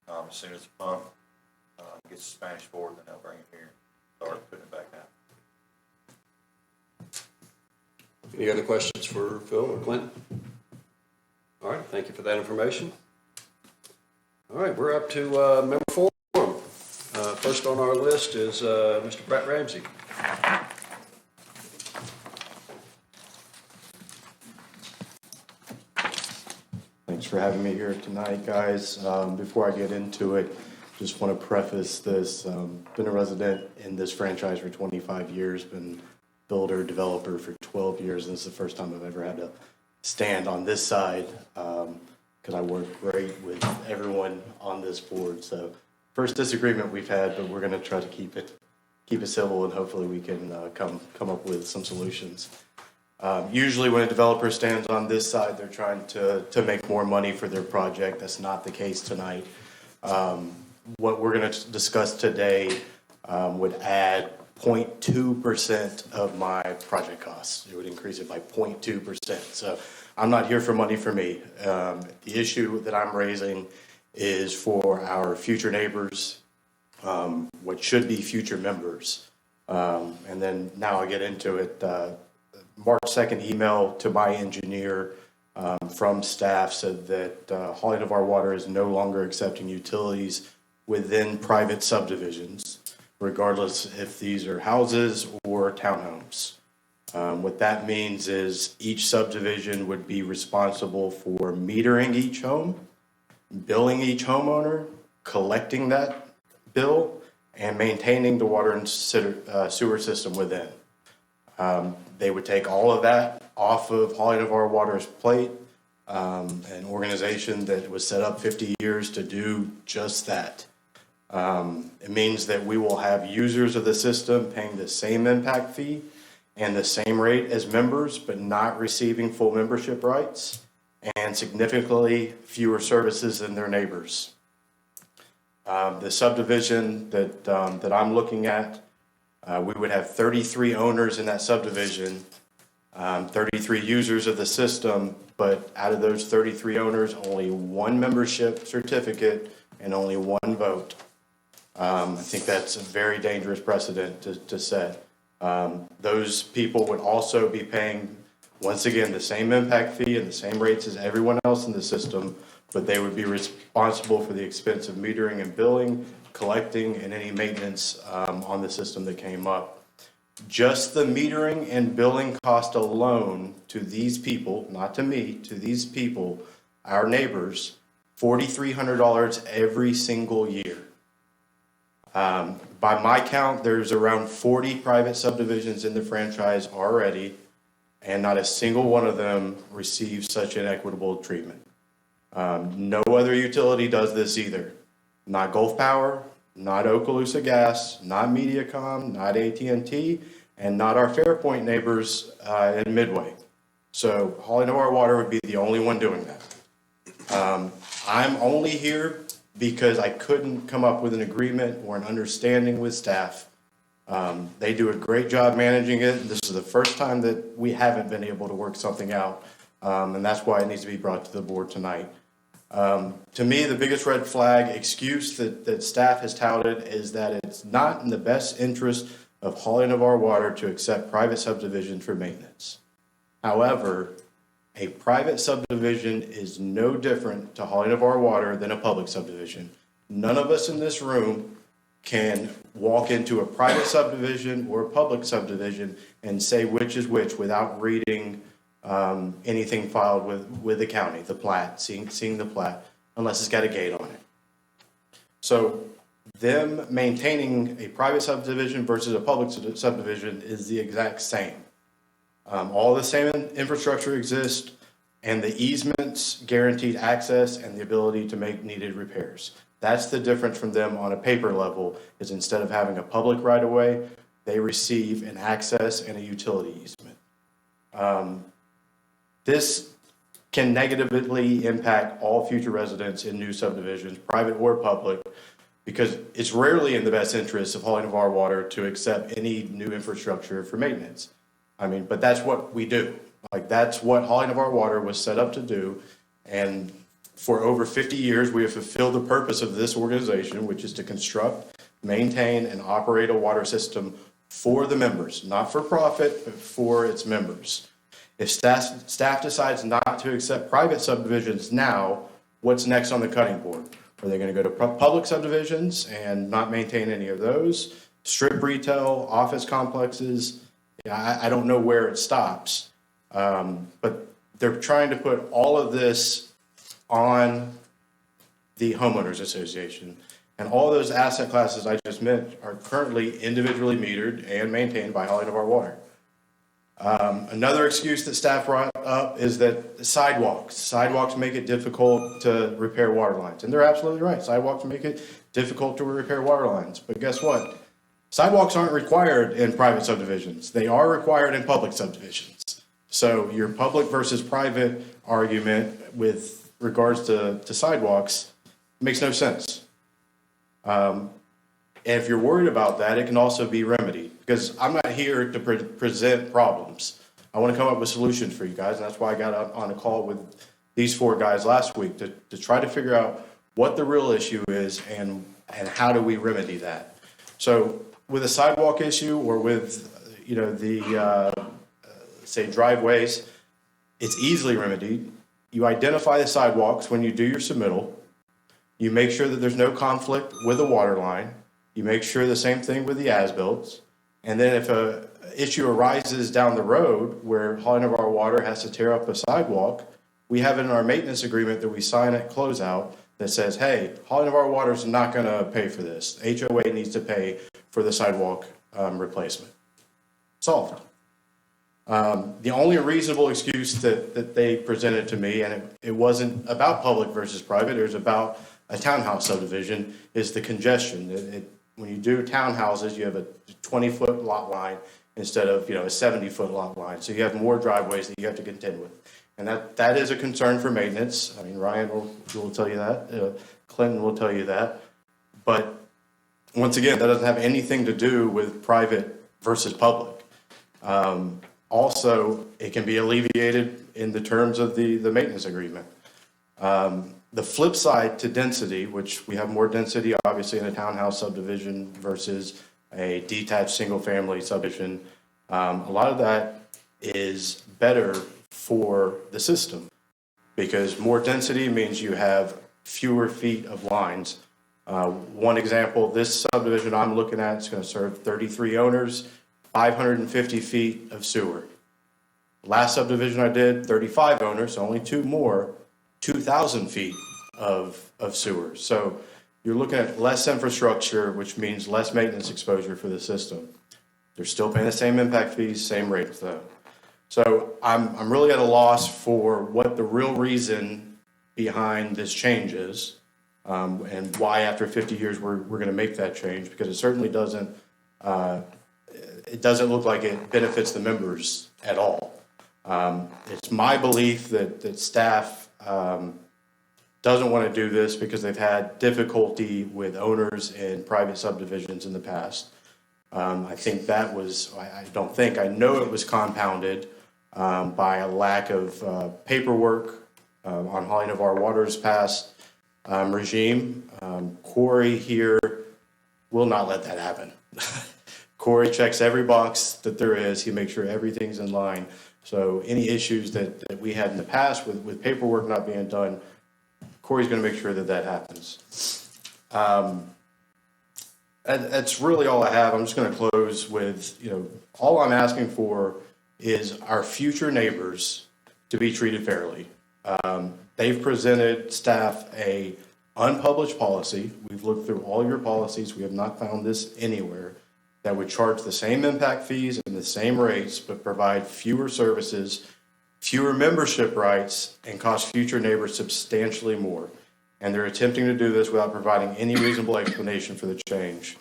As soon as the pump gets the Spanish forward, then they'll bring it here and start putting it back out. Any other questions for Phil or Clinton? All right, thank you for that information. All right, we're up to member forum. First on our list is Mr. Brett Ramsey. Thanks for having me here tonight, guys. Before I get into it, just want to preface this. Been a resident in this franchise for 25 years, been builder, developer for 12 years, and this is the first time I've ever had to stand on this side because I work great with everyone on this board. So first disagreement we've had, but we're going to try to keep it civil, and hopefully we can come up with some solutions. Usually when a developer stands on this side, they're trying to make more money for their project. That's not the case tonight. What we're going to discuss today would add 0.2% of my project costs. It would increase it by 0.2%. So I'm not here for money for me. The issue that I'm raising is for our future neighbors, what should be future members. And then now I'll get into it. March 2nd email to my engineer from staff said that Holly of our Water is no longer accepting utilities within private subdivisions, regardless if these are houses or townhomes. What that means is each subdivision would be responsible for metering each home, billing each homeowner, collecting that bill, and maintaining the water and sewer system within. They would take all of that off of Holly of our Water's plate, an organization that was set up 50 years to do just that. It means that we will have users of the system paying the same impact fee and the same rate as members, but not receiving full membership rights and significantly fewer services than their neighbors. The subdivision that I'm looking at, we would have 33 owners in that subdivision, 33 users of the system, but out of those 33 owners, only one membership certificate and only one vote. I think that's a very dangerous precedent to set. Those people would also be paying, once again, the same impact fee and the same rates as everyone else in the system, but they would be responsible for the expense of metering and billing, collecting, and any maintenance on the system that came up. Just the metering and billing cost alone to these people, not to me, to these people, our neighbors, $4,300 every single year. By my count, there's around 40 private subdivisions in the franchise already, and not a single one of them receives such inequitable treatment. No other utility does this either. Not Gulf Power, not Okaloosa Gas, not Mediacom, not AT&T, and not our Fairpoint neighbors in Midway. So Holly Noir Water would be the only one doing that. I'm only here because I couldn't come up with an agreement or an understanding with staff. They do a great job managing it. This is the first time that we haven't been able to work something out, and that's why it needs to be brought to the board tonight. To me, the biggest red flag excuse that staff has touted is that it's not in the best interest of Holly Noir Water to accept private subdivisions for maintenance. However, a private subdivision is no different to Holly Noir Water than a public subdivision. None of us in this room can walk into a private subdivision or a public subdivision and say which is which without reading anything filed with the county, the plat, seeing the plat, unless it's got a gate on it. So them maintaining a private subdivision versus a public subdivision is the exact same. All the same infrastructure exists, and the easements guaranteed access and the ability to make needed repairs. That's the difference from them on a paper level, is instead of having a public right-of-way, they receive an access and a utility easement. This can negatively impact all future residents in new subdivisions, private or public, because it's rarely in the best interest of Holly Noir Water to accept any new infrastructure for maintenance. I mean, but that's what we do. Like, that's what Holly Noir Water was set up to do. And for over 50 years, we have fulfilled the purpose of this organization, which is to construct, maintain, and operate a water system for the members, not for profit, but for its members. If staff decides not to accept private subdivisions now, what's next on the cutting board? Are they going to go to public subdivisions and not maintain any of those? Strip retail, office complexes? I don't know where it stops, but they're trying to put all of this on the homeowners association. And all those asset classes I just mentioned are currently individually metered and maintained by Holly Noir Water. Another excuse that staff brought up is that sidewalks make it difficult to repair water lines. And they're absolutely right. Sidewalks make it difficult to repair water lines. But guess what? Sidewalks aren't required in private subdivisions. They are required in public subdivisions. So your public versus private argument with regards to sidewalks makes no sense. And if you're worried about that, it can also be remedied, because I'm not here to present problems. I want to come up with solutions for you guys, and that's why I got on a call with these four guys last week to try to figure out what the real issue is and how do we remedy that. So with a sidewalk issue or with, say driveways, it's easily remedied. You identify the sidewalks when you do your submittal. You make sure that there's no conflict with the water line. You make sure the same thing with the as-bills. And then if a issue arises down the road where Holly Noir Water has to tear up a sidewalk, we have it in our maintenance agreement that we sign at closeout that says, hey, Holly Noir Water is not going to pay for this. HOA needs to pay for the sidewalk replacement. Solved. The only reasonable excuse that they presented to me, and it wasn't about public versus private, it was about a townhouse subdivision, is the congestion. When you do townhouses, you have a 20-foot lot line instead of a 70-foot lot line. So you have more driveways that you have to contend with. And that is a concern for maintenance. I mean, Ryan will tell you that. Clinton will tell you that. But once again, that doesn't have anything to do with private versus public. Also, it can be alleviated in the terms of the maintenance agreement. The flip side to density, which we have more density obviously in a townhouse subdivision versus a detached single-family subdivision. A lot of that is better for the system because more density means you have fewer feet of lines. One example, this subdivision I'm looking at is going to serve 33 owners, 550 feet of sewer. Last subdivision I did, 35 owners, only two more, 2,000 feet of sewer. So you're looking at less infrastructure, which means less maintenance exposure for the system. They're still paying the same impact fees, same rates though. So I'm really at a loss for what the real reason behind this change is, and why after 50 years we're going to make that change, because it certainly doesn't look like it benefits the members at all. It's my belief that staff doesn't want to do this because they've had difficulty with owners in private subdivisions in the past. I think that was, I know it was compounded by a lack of paperwork on Holly Navarre Water's past regime. Corey here will not let that happen. Corey checks every box that there is. He makes sure everything's in line. So any issues that we had in the past with paperwork not being done, Corey's going to make sure that happens. That's really all I have. I'm just going to close with, all I'm asking for is our future neighbors to be treated fairly. They've presented staff a unpublished policy. We've looked through all your policies. We have not found this anywhere that would charge the same impact fees and the same rates, but provide fewer services, fewer membership rights, and cost future neighbors substantially more. And they're attempting to do this without providing any reasonable explanation for the change.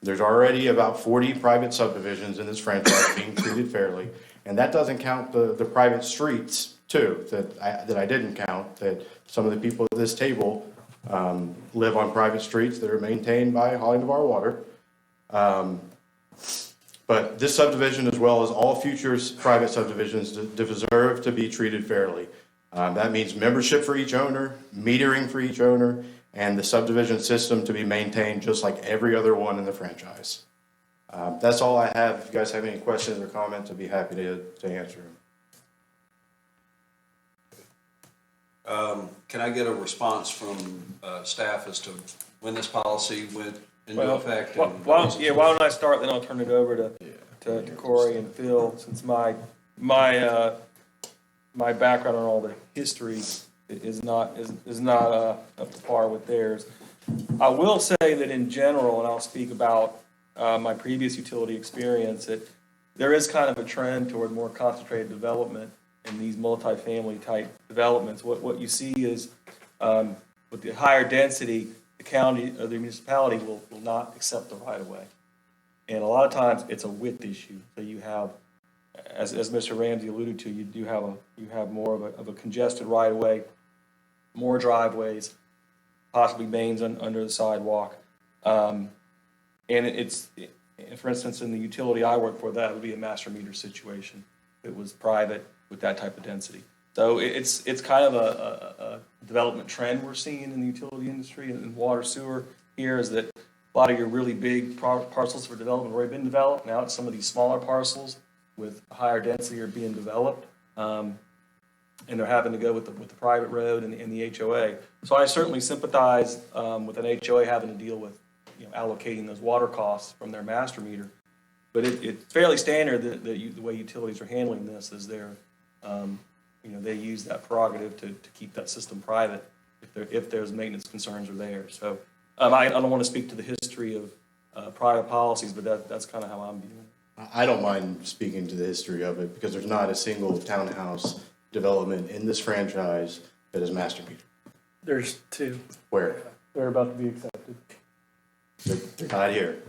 There's already about 40 private subdivisions in this franchise being treated fairly, and that doesn't count the private streets too, that I didn't count, that some of the people at this table live on private streets that are maintained by Holly Navarre Water. But this subdivision, as well as all future private subdivisions, deserve to be treated fairly. That means membership for each owner, metering for each owner, and the subdivision system to be maintained just like every other one in the franchise. That's all I have. If you guys have any questions or comments, I'd be happy to answer them. Can I get a response from staff as to when this policy went into effect? Why don't I start, then I'll turn it over to Corey and Phil, since my background on all the history is not up to par with theirs. I will say that in general, and I'll speak about my previous utility experience, that there is kind of a trend toward more concentrated development in these multifamily type developments. What you see is with the higher density, the county or the municipality will not accept the right of way. And a lot of times it's a width issue. So you have, as Mr. Ramsey alluded to, you have more of a congested right of way, more driveways, possibly mains under the sidewalk. And for instance, in the utility I work for, that would be a master meter situation. It was private with that type of density. So it's kind of a development trend we're seeing in the utility industry and in water sewer here, is that a lot of your really big parcels for development have already been developed. Now it's some of these smaller parcels with higher density are being developed. And they're having to go with the private road and the HOA. So I certainly sympathize with an HOA having to deal with allocating those water costs from their master meter. But it's fairly standard that the way utilities are handling this is they use that prerogative to keep that system private if there's maintenance concerns are there. So I don't want to speak to the history of private policies, but that's kind of how I'm viewing it. I don't mind speaking to the history of it because there's not a single townhouse development in this franchise that is master meter. There's two. Where? They're about to be accepted. They're not here.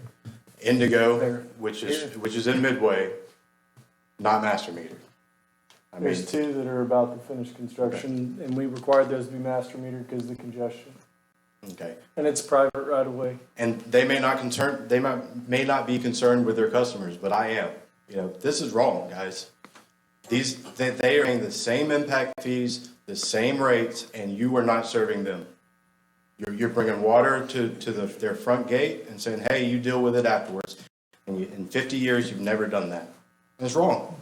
Indigo, which is in Midway, not master meter. There's two that are about to finish construction, and we required those to be master metered because of the congestion. Okay. And it's private right away. And they may not be concerned with their customers, but I am. This is wrong, guys. They are paying the same impact fees, the same rates, and you are not serving them. You're bringing water to their front gate and saying, hey, you deal with it afterwards. And in 50 years, you've never done that. And it's wrong.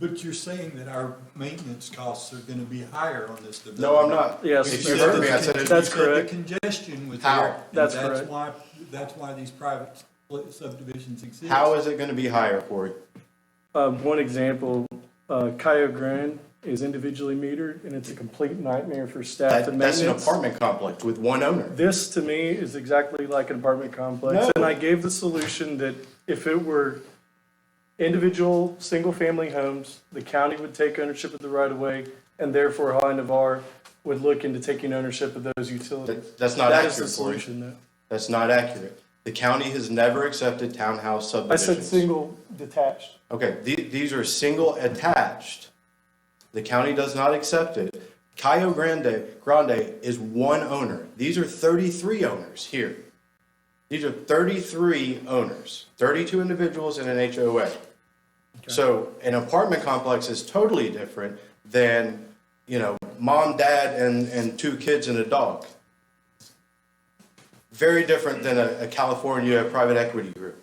But you're saying that our maintenance costs are gonna be higher on this development. No, I'm not. Yes, If you heard me, I said it. That's You said correct. the congestion was How? there. and That's correct. That's why these private subdivisions exist. How is it gonna be higher, Corey? One example, Cayo Grande is individually metered, and it's a complete nightmare for staff and That's an maintenance. apartment complex with one owner. This, to me, is exactly like an apartment complex, No. and I gave the solution that if it were individual, single-family homes, the county would take ownership of the right-of-way, and therefore High Navarre would look into taking ownership of those utilities. That's not That is the accurate, Corey. solution, though. That's not accurate. The county has never accepted townhouse I subdivisions. said single detached. Okay, these are single attached. The county does not accept it. Cayo Grande is one owner. These are 33 owners here. These are 33 owners, 32 individuals in an HOA. So an apartment complex is totally different than, mom, dad, and 2 kids and a dog. Very different than a California private equity group.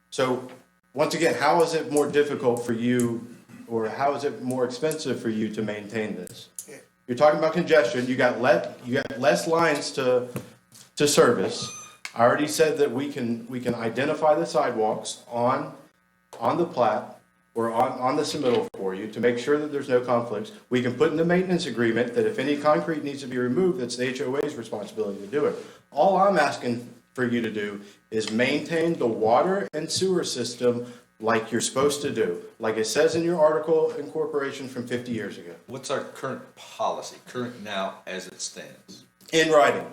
So once again, how is it more difficult for you, or how is it more expensive for you to maintain this? You're talking about congestion. You got less lines to service. I already said that we can identify the sidewalks on the plat or on the submittal for you to make sure that there's no conflicts. We can put in the maintenance agreement that if any concrete needs to be removed, it's the HOA's responsibility to do it. All I'm asking for you to do is maintain the water and sewer system like you're supposed to do, like it says in your article incorporation from 50 years ago. What's our current policy, current now as it stands? In writing.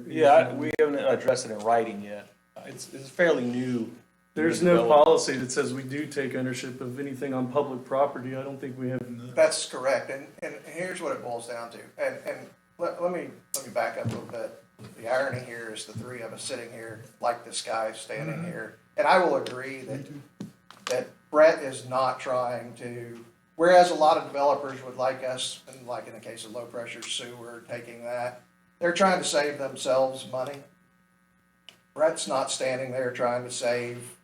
Yeah, We haven't addressed it in writing yet. It's fairly new. there's no policy that says we do take ownership of anything on public property. I don't think we have. That's correct, and here's what it boils down to, and let me back up a little bit. The irony here is the 3 of us sitting here, like this guy standing here, and I will agree that Brett is not trying to, whereas a lot of developers would like us, and like in the case of low pressure sewer, taking that, they're trying to save themselves money. Brett's not standing there trying to save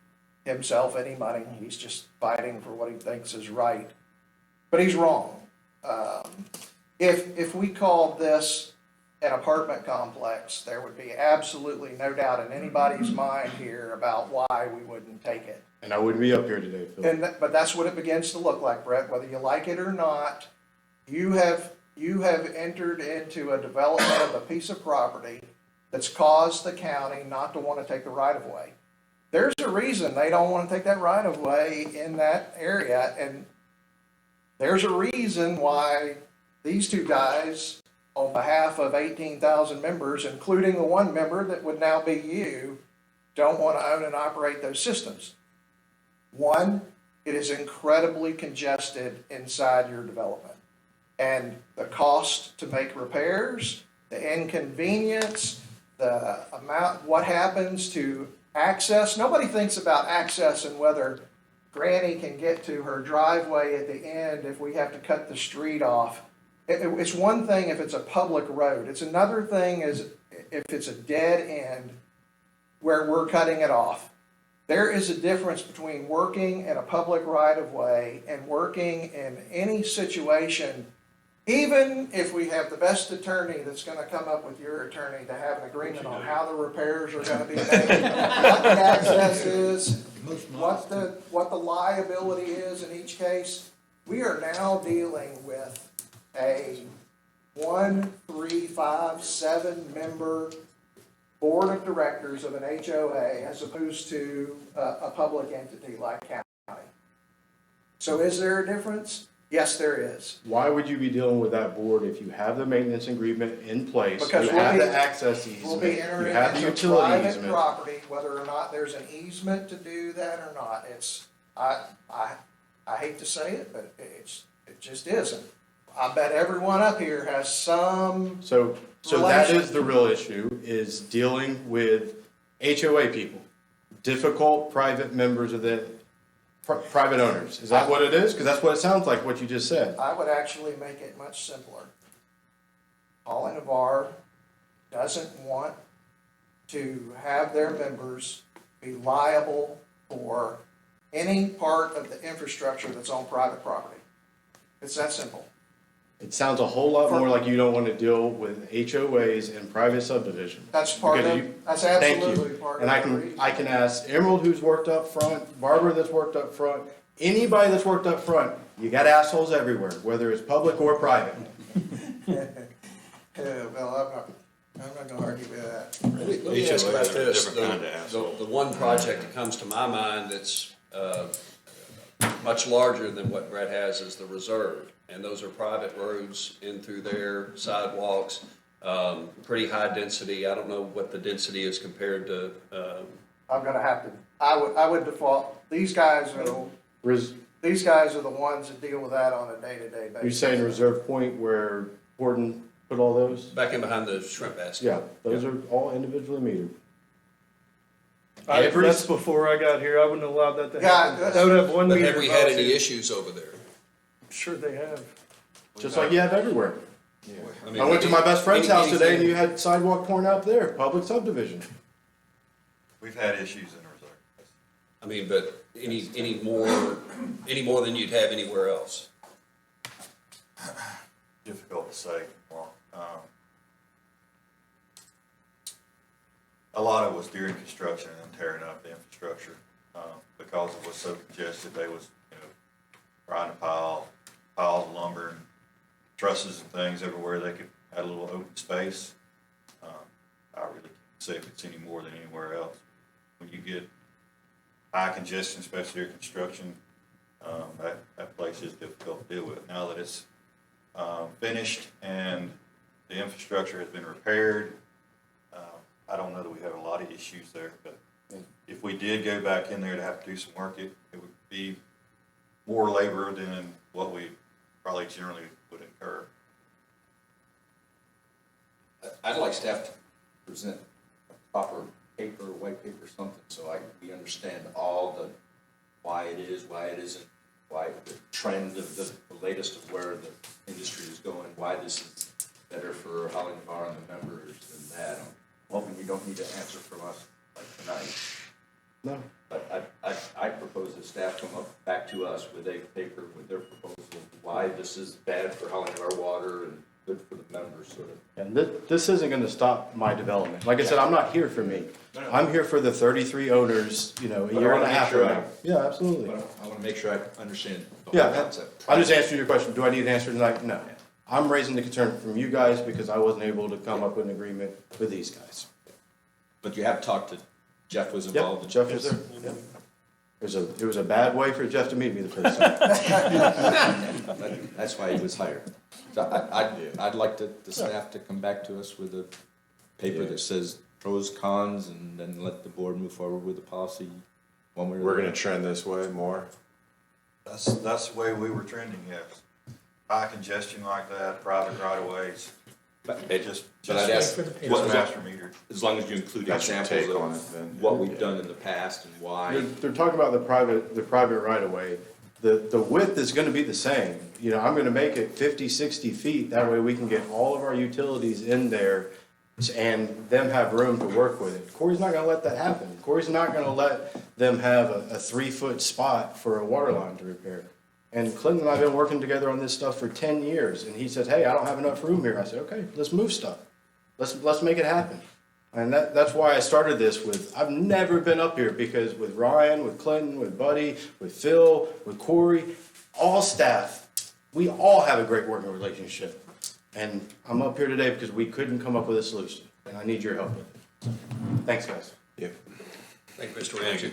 himself any money. He's just fighting for what he thinks is right. But he's wrong. If we called this an apartment complex, there would be absolutely no doubt in anybody's mind here about why we wouldn't take it. And I wouldn't be up here today, Phil. But that's what it begins to look like, Brett, whether you like it or not. You have entered into a development of a piece of property that's caused the county not to want to take the right of way. There's a reason they don't want to take that right of way in that area, and there's a reason why these 2 guys, on behalf of 18,000 members, including the 1 member that would now be you, don't want to own and operate those systems. 1, it is incredibly congested inside your development. And the cost to make repairs, the inconvenience, the amount, what happens to access. Nobody thinks about access and whether Granny can get to her driveway at the end if we have to cut the street off. It's one thing if it's a public road. It's another thing is if it's a dead end where we're cutting it off. There is a difference between working in a public right-of-way and working in any situation, even if we have the best attorney that's going to come up with your attorney to have an agreement on how the repairs are going to be made, what the access is, what the liability is in each case. We are now dealing with a 1, 3, 5, 7 member board of directors of an HOA as opposed to a public entity like county. So is there a difference? Yes, there is. Why would you be dealing with that board if you have the maintenance agreement in place? Because you have the access easement, We'll be you entering have the into utility private easement. property, whether or not there's an easement to do that or not. I hate to say it, but it just isn't. I bet everyone up here has some. So that is the real issue, is dealing with HOA people, difficult private members of the private owners. Is that what it is? Because that's what it sounds like, what you just said. I would actually make it much simpler. High Navarre doesn't want to have their members be liable for any part of the infrastructure that's on private property. It's that simple. It sounds a whole lot more like you don't want to deal with HOAs and private subdivision. That's part Because of, that's Thank you. absolutely part of And the reason. I can ask Emerald who's worked up front, Barbara that's worked up front, anybody that's worked up front, you got assholes everywhere, whether it's public or private. Well, I'm not gonna argue with that. Let me ask about this. Different kind of asshole. The one project that comes to my mind that's much larger than what Brett has is the reserve. And those are private roads in through there, sidewalks, pretty high density. I don't know what the density is compared to, I'm gonna have to, I would default, these guys are the ones that deal with that on a day-to-day basis. You're saying Reserve Point where Gordon put all those? back in behind the shrimp basket. Yeah, those are all individually metered. That's before I got here, I wouldn't have allowed that to Yeah, happen. that's- That would have one But meter. have we had any issues over there? Sure they have. Just like you have everywhere. mean, I went to my best friend's house today and anything- you had sidewalk torn out there, public subdivision. We've had issues in reserve. I mean, but any more than you'd have anywhere else? Difficult to say. Well, a lot of it was during construction and them tearing up the infrastructure, because it was so congested. They was, trying to piles of lumber and trusses and things everywhere they could, had a little open space. I really can't say if it's any more than anywhere else. When you get high congestion, especially during construction, that place is difficult to deal with. Now that it's finished and the infrastructure has been repaired, I don't know that we have a lot of issues there, but if we did go back in there to have to do some work, it would be more labor than what we probably generally would incur. I'd like staff to present a proper paper, white paper, something, so we understand all the, why it is, why it isn't, why the trend of the latest of where the industry is going, why this is better for Holly Navarre and the members than that. I'm hoping you don't need to answer from us like tonight. No. But I propose that staff come up back to us with a paper with their proposal, why this is bad for Holly Navarre water and good for the members, sort of. And this isn't gonna stop my development. Like I said, I'm not here for me. I'm here for the 33 owners, a But I year and wanna a make half sure from now. Yeah, absolutely. But I want to make sure I understand the Yeah, whole concept. I'm just answering your question. Do I need an answer tonight? No. I'm raising the concern from you guys because I wasn't able to come up with an agreement with these guys. But you have talked to, Jeff was involved. Yep, Jeff was there. Yep. It was a bad way for Jeff to meet me the first time. That's why he was hired. So I'd like the staff to come back to us with a paper that says pros, cons, and then let the board move forward with the policy one way or the other. We're gonna trend this way more. That's the way we were trending, yes. High congestion like that, private right of ways, But I'd ask, just master metered. as long as you include That's your examples take on of it, then. what we've done in the past and why. They're talking about the private right of way. The width is gonna be the same. I'm gonna make it 50, 60 feet. That way we can get all of our utilities in there and them have room to work with it. Corey's not gonna let that happen. Corey's not gonna let them have a 3-foot spot for a water line to repair. And Clinton and I have been working together on this stuff for 10 years, and he says, hey, I don't have enough room here. I said, okay, let's move stuff. Let's make it happen. And that's why I started this with, I've never been up here, because with Ryan, with Clinton, with Buddy, with Phil, with Corey, all staff, we all have a great working relationship. And I'm up here today because we couldn't come up with a solution, and I need your help with it. Thanks, guys. Yeah. Thank you, Mr. Ramsey.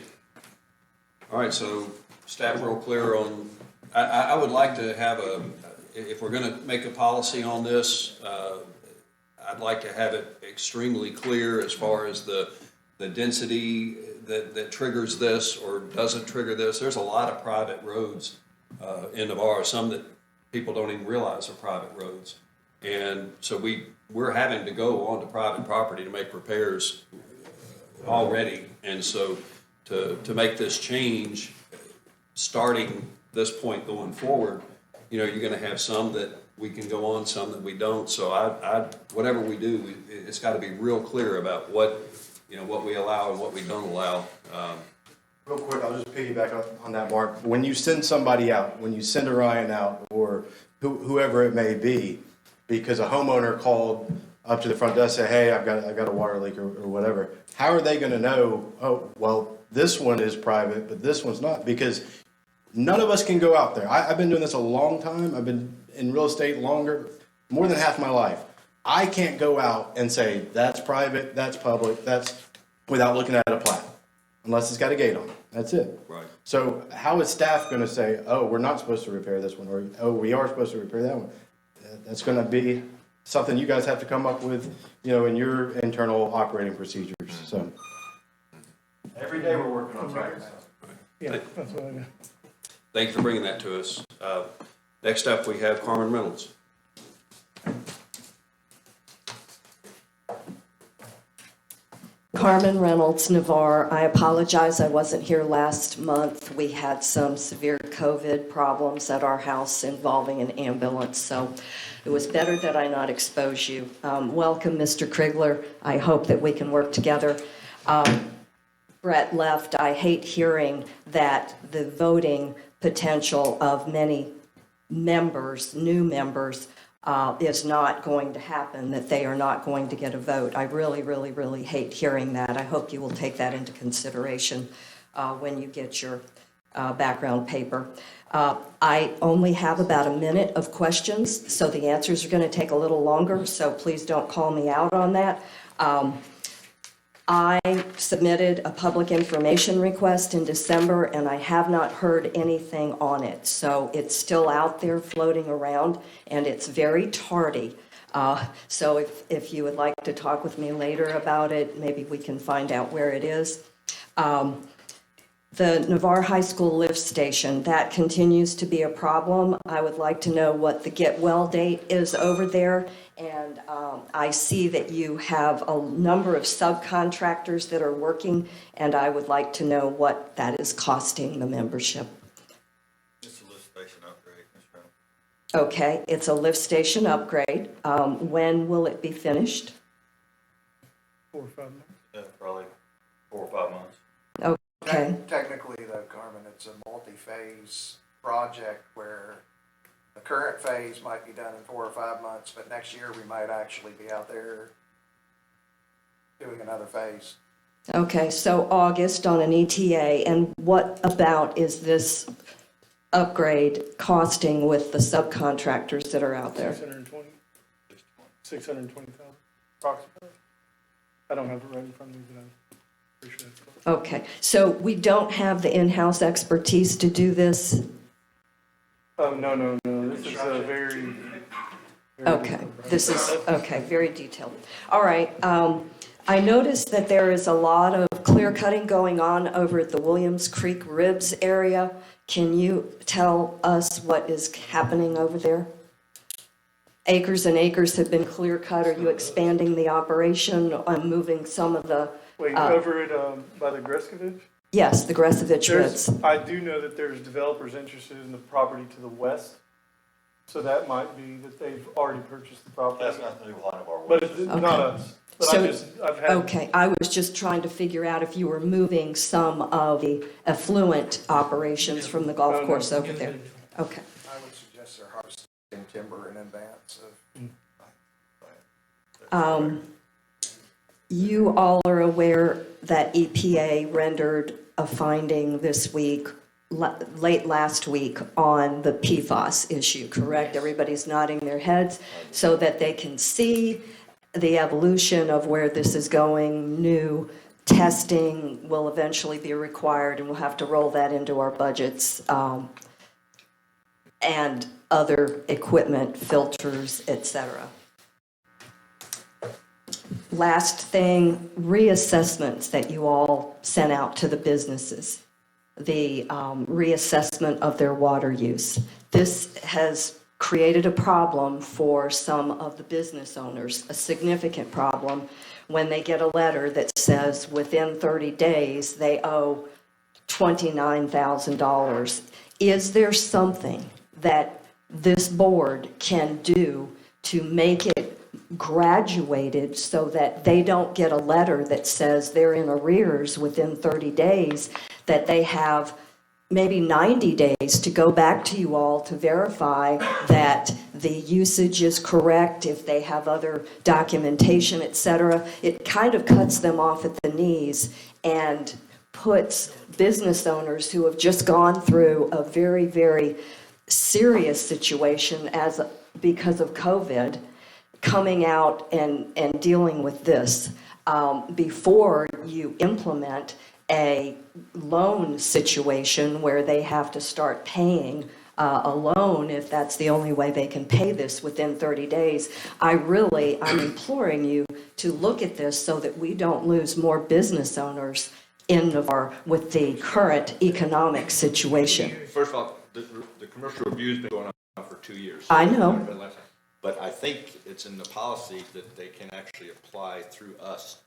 All right, so staff real clear on, I would like to have if we're gonna make a policy on this, I'd like to have it extremely clear as far as the density that triggers this or doesn't trigger this. There's a lot of private roads in Navarre, some that people don't even realize are private roads. And so we're having to go onto private property to make repairs already. And so to make this change, starting this point going forward, you're gonna have some that we can go on, some that we don't. So whatever we do, it's gotta be real clear about what what we allow and what we don't allow. Real quick, I'll just piggyback on that, Mark. When you send somebody out, when you send Orion out, or whoever it may be, because a homeowner called up to the front desk, say, hey, I've got a water leak or whatever, how are they going to know, oh, well, this one is private, but this one's not? Because none of us can go out there. I've been doing this a long time. I've been in real estate longer, more than half my life. I can't go out and say, that's private, that's public, that's without looking at a plat, unless it's got a gate on it. That's it. Right. So how is staff going to say, oh, we're not supposed to repair this one, or, oh, we are supposed to repair that one? That's going to be something you guys have to come up with, in your internal operating procedures, so. Every day we're working on practice. Yeah, that's what I know. Thank you for bringing that to us. Next up, we have Carmen Reynolds. Carmen Reynolds, Navarre. I apologize, I wasn't here last month. We had some severe COVID problems at our house involving an ambulance, so it was better that I not expose you. Welcome, Mr. Krigler. I hope that we can work together. Brett left. I hate hearing that the voting potential of many members, new members, is not going to happen, that they are not going to get a vote. I really, really, really hate hearing that. I hope you will take that into consideration when you get your background paper. I only have about a minute of questions, so the answers are going to take a little longer, so please don't call me out on that. I submitted a public information request in December, and I have not heard anything on it. So it's still out there floating around, and it's very tardy. So if you would like to talk with me later about it, maybe we can find out where it is. The Navarre High School lift station, that continues to be a problem. I would like to know what the get well date is over there. And I see that you have a number of subcontractors that are working, and I would like to know what that is costing the membership. It's a lift station upgrade, Ms. Reynolds. Okay, it's a lift station upgrade. When will it be finished? 4 or 5 months. Yeah, probably 4 or 5 months. Okay. Technically though, Carmen, it's a multi-phase project where the current phase might be done in 4 or 5 months, but next year we might actually be out there doing another phase. Okay, so August on an ETA, and what about is this upgrade costing with the subcontractors that are out there? 620,000 approximately. I don't have it right in front of me, but I'm pretty sure that's close. Okay, so we don't have the in-house expertise to do this? Oh, no. This is a very Okay, detailed this is, okay, very detailed. All right, I noticed that there is a lot of clear cutting going on over at the Williams Creek Ribs area. Can you tell us what is happening over there? Acres and acres have been clear cut. Are you expanding the operation, moving some of the? Wait, over at by the Greskovich? Yes, the Gresovich Ribs. I do know that there's developers interested in the property to the west, so that might be that they've already purchased the property. That's not the line of our But work. it's not us. But So, I've had. okay, I was just trying to figure out if you were moving some of the affluent operations from the golf course over there. Okay. I would suggest they're harvesting timber in advance of. You all are aware that EPA rendered a finding this week, late last week, on the PFAS issue, correct? Everybody's nodding their heads so that they can see the evolution of where this is going. New testing will eventually be required, and we'll have to roll that into our budgets, and other equipment, filters, etc. Last thing, reassessments that you all sent out to the businesses, the reassessment of their water use. This has created a problem for some of the business owners, a significant problem, when they get a letter that says within 30 days they owe $29,000. Is there something that this board can do to make it graduated so that they don't get a letter that says they're in arrears within 30 days, that they have maybe 90 days to go back to you all to verify that the usage is correct, if they have other documentation, et cetera. It kind of cuts them off at the knees and puts business owners who have just gone through a very, very serious situation because of COVID, coming out and dealing with this before you implement a loan situation where they have to start paying a loan if that's the only way they can pay this within 30 days. I'm imploring you to look at this so that we don't lose more business owners in Navarre with the current economic situation. First of all, the commercial review's been going on for 2 years. I know. But I think it's in the policy that they can actually apply through us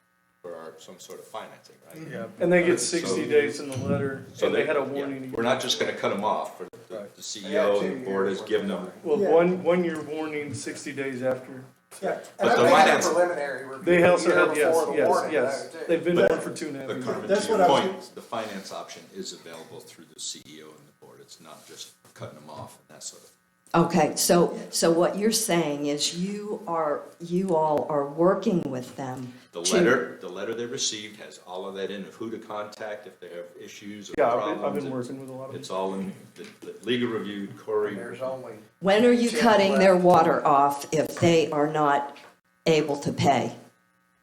for some sort of financing, right? Yeah, and they get So- 60 days in the letter, So and they had a warning. We're not just gonna cut them off, the CEO and the board has given them. Well, one year warning, 60 days after. Yeah, But and the they had a finance- preliminary review. They also the year had, yes, before the warning, yes. though, too. They've been on for 2.5 But years. Carmen, That's to your what I was- point, the finance option is available through the CEO and the board. It's not just cutting them off and that sort of. Okay, so what you're saying is you all are working with them The to. letter they received has all of that in of who to contact if they have issues or Yeah, problems. I've been working with a lot of It's all in the legal reviewed, Corey. There's only. When are you 10 cutting left. their water off if they are not able to pay?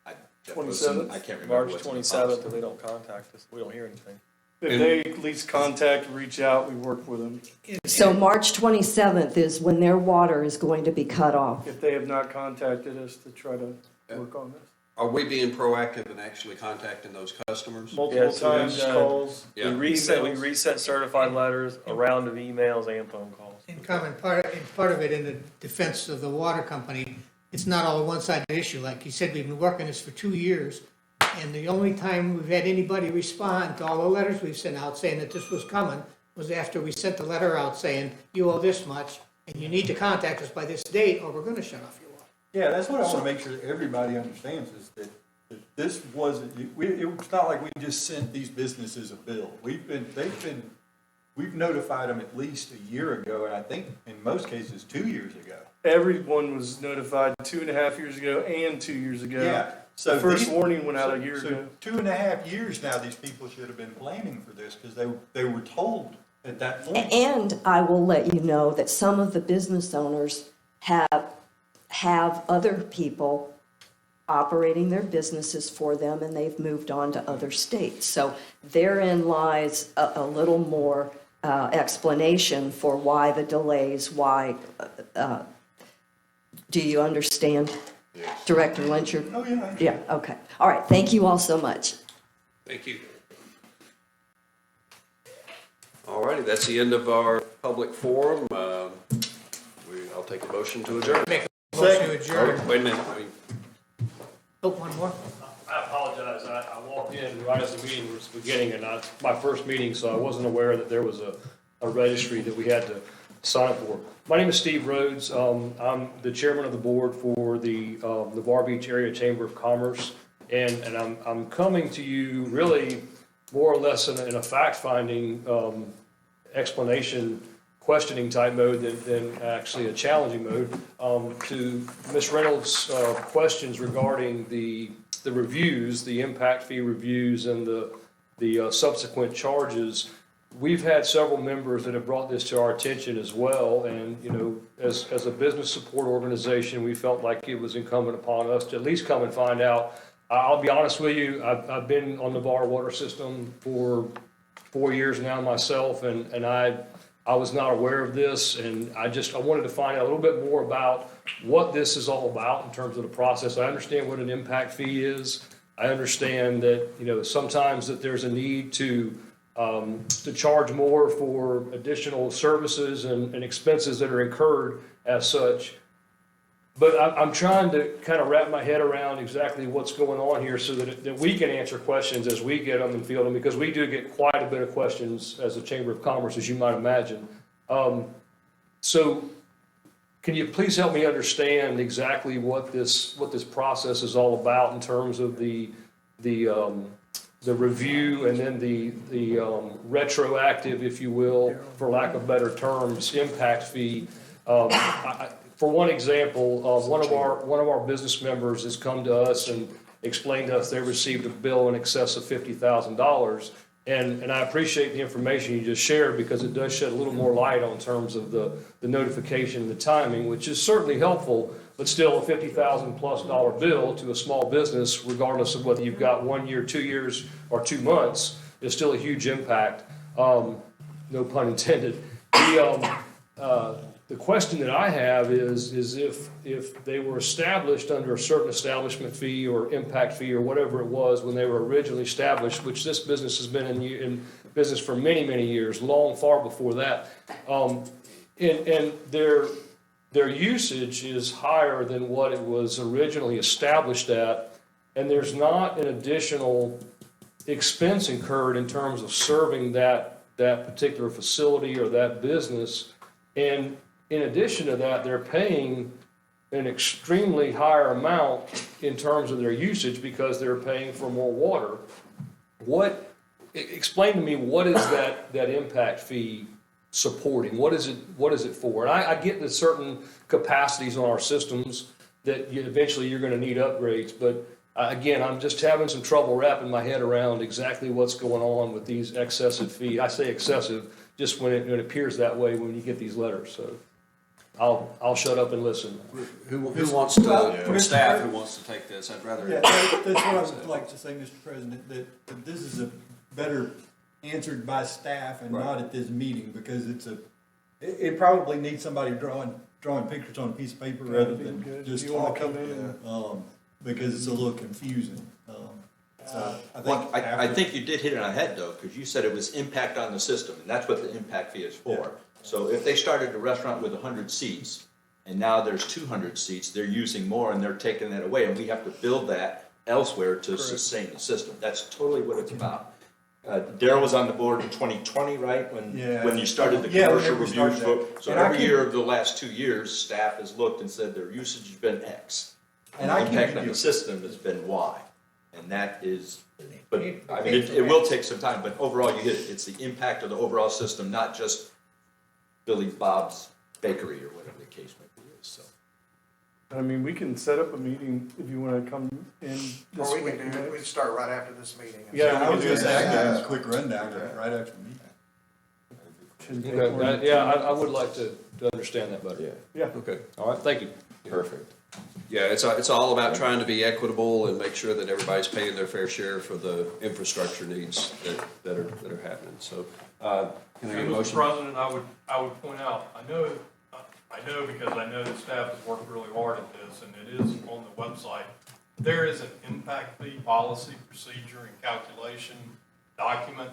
I 27th? I can't remember March what's in the 27th, policy. if they don't contact us, we don't hear anything. If they at least contact, reach out, we work with them. So March 27th is when their water is going to be cut off. If they have not contacted us to try to work on this. Are we being proactive in actually contacting those customers? Multiple Yes, we've times, done- calls. Yeah. We reset certified letters, a round of emails and phone calls. And Carmen, part of it in the defense of the water company, it's not all a one-sided issue. Like you said, we've been working this for 2 years, and the only time we've had anybody respond to all the letters we've sent out saying that this was coming was after we sent the letter out saying, you owe this much, and you need to contact us by this date, or we're gonna shut off your water. Yeah, that's what I want to make sure that everybody understands is that this wasn't, it's not like we just sent these businesses a bill. We've notified them at least a year ago, and I think in most cases, 2 years ago. Everyone was notified 2.5 years ago and 2 years ago. Yeah. So The first these- warning went out a year so ago. 2.5 years now, these people should have been planning for this because they were told at that point. And I will let you know that some of the business owners have other people operating their businesses for them, and they've moved on to other states. So therein lies a little more explanation for why the delays, why, do you understand? Director Lynch? Oh, yeah. Yeah, okay. All right, thank you all so much. Thank you. All righty, that's the end of our public forum. I'll take a motion to adjourn. Motion to adjourn. Wait a minute. Oh, one more. I apologize, I walked in right as the meeting was beginning, and my first meeting, so I wasn't aware that there was a registry that we had to sign up for. My name is Steve Rhodes. I'm the chairman of the board for the Navarre Beach Area Chamber of Commerce, and I'm coming to you really more or less in a fact-finding explanation, questioning type mode than actually a challenging mode, to Ms. Reynolds' questions regarding the reviews, the impact fee reviews and the subsequent charges. We've had several members that have brought this to our attention as well, and, you know, as a business support organization, we felt like it was incumbent upon us to at least come and find out. I'll be honest with you, I've been on the Navarre water system for 4 years now myself, and I was not aware of this, and I wanted to find out a little bit more about what this is all about in terms of the process. I understand what an impact fee is. I understand that, you know, sometimes that there's a need to charge more for additional services and expenses that are incurred as such. But I'm trying to kind of wrap my head around exactly what's going on here so that we can answer questions as we get them and field them, because we do get quite a bit of questions as a Chamber of Commerce, as you might imagine. So can you please help me understand exactly what this process is all about in terms of the review and then the retroactive, if you will, for lack of better terms, impact fee? For one example, one of our business members has come to us and explained to us they received a bill in excess of $50,000. And I appreciate the information you just shared because it does shed a little more light on terms of the notification and the timing, which is certainly helpful, but still a $50,000+ bill to a small business, regardless of whether you've got 1 year, 2 years, or 2 months, is still a huge impact. No pun intended. The question that I have is if they were established under a certain establishment fee or impact fee or whatever it was when they were originally established, which this business has been in business for many, many years, long far before that, and their usage is higher than what it was originally established at, and there's not an additional expense incurred in terms of serving that particular facility or that business. And in addition to that, they're paying an extremely higher amount in terms of their usage because they're paying for more water. Explain to me, what is that impact fee supporting? What is it for? And I get that certain capacities on our systems that eventually you're going to need upgrades, but again, I'm just having some trouble wrapping my head around exactly what's going on with these excessive fees. I say excessive just when it appears that way when you get these letters. So I'll shut up and listen. Who wants to, from staff, who wants to take this? I'd rather. Yeah, that's what I would like to say, Mr. President, that this is a better answered by staff and not at this meeting, because it probably needs somebody drawing pictures on a piece of paper rather than just talking, because it's a little confusing. So I think you did hit it on the head though, because you said it was impact on the system, and that's what the impact fee is for. So if they started a restaurant with 100 seats, and now there's 200 seats, they're using more and they're taking that away, and we have to build that elsewhere to sustain the system. That's totally what it's about. Daryl was on the board in 2020, right? When you started the commercial reviews. So every year of the last 2 years, staff has looked and said their usage has been X. And the impact on the system has been Y. And that is, but I mean, it will take some time, but overall you hit it. It's the impact of the overall system, not just Billy Bob's Bakery or whatever the case might be. So, I mean, we can set up a meeting if you want to come in this Or we week. can do it, we can start right after this meeting. Yeah, I was just asking a quick rundown right after the meeting. Shouldn't take more than- Yeah, I would like to understand that better. Yeah. Okay. All right, thank you. Perfect. Yeah, it's all about trying to be equitable and make sure that everybody's paying their fair share for the infrastructure needs that are happening. So, can I get a Mr. motion? President, I would point out, I know because I know the staff has worked really hard at this, and it is on the website. There is an impact fee policy, procedure, and calculation document,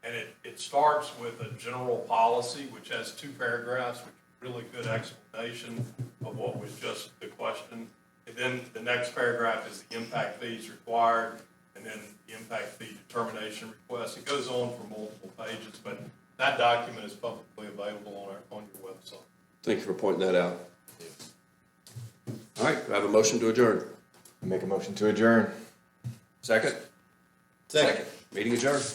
and it starts with a general policy, which has 2 paragraphs, which is really good explanation of what was just the question. And then the next paragraph is the impact fees required, and then the impact fee determination request. It goes on for multiple pages, but that document is publicly available on your website. Thank you for pointing that out. All right, I have a motion to adjourn. make a motion to adjourn. Second? Second. Meeting adjourned.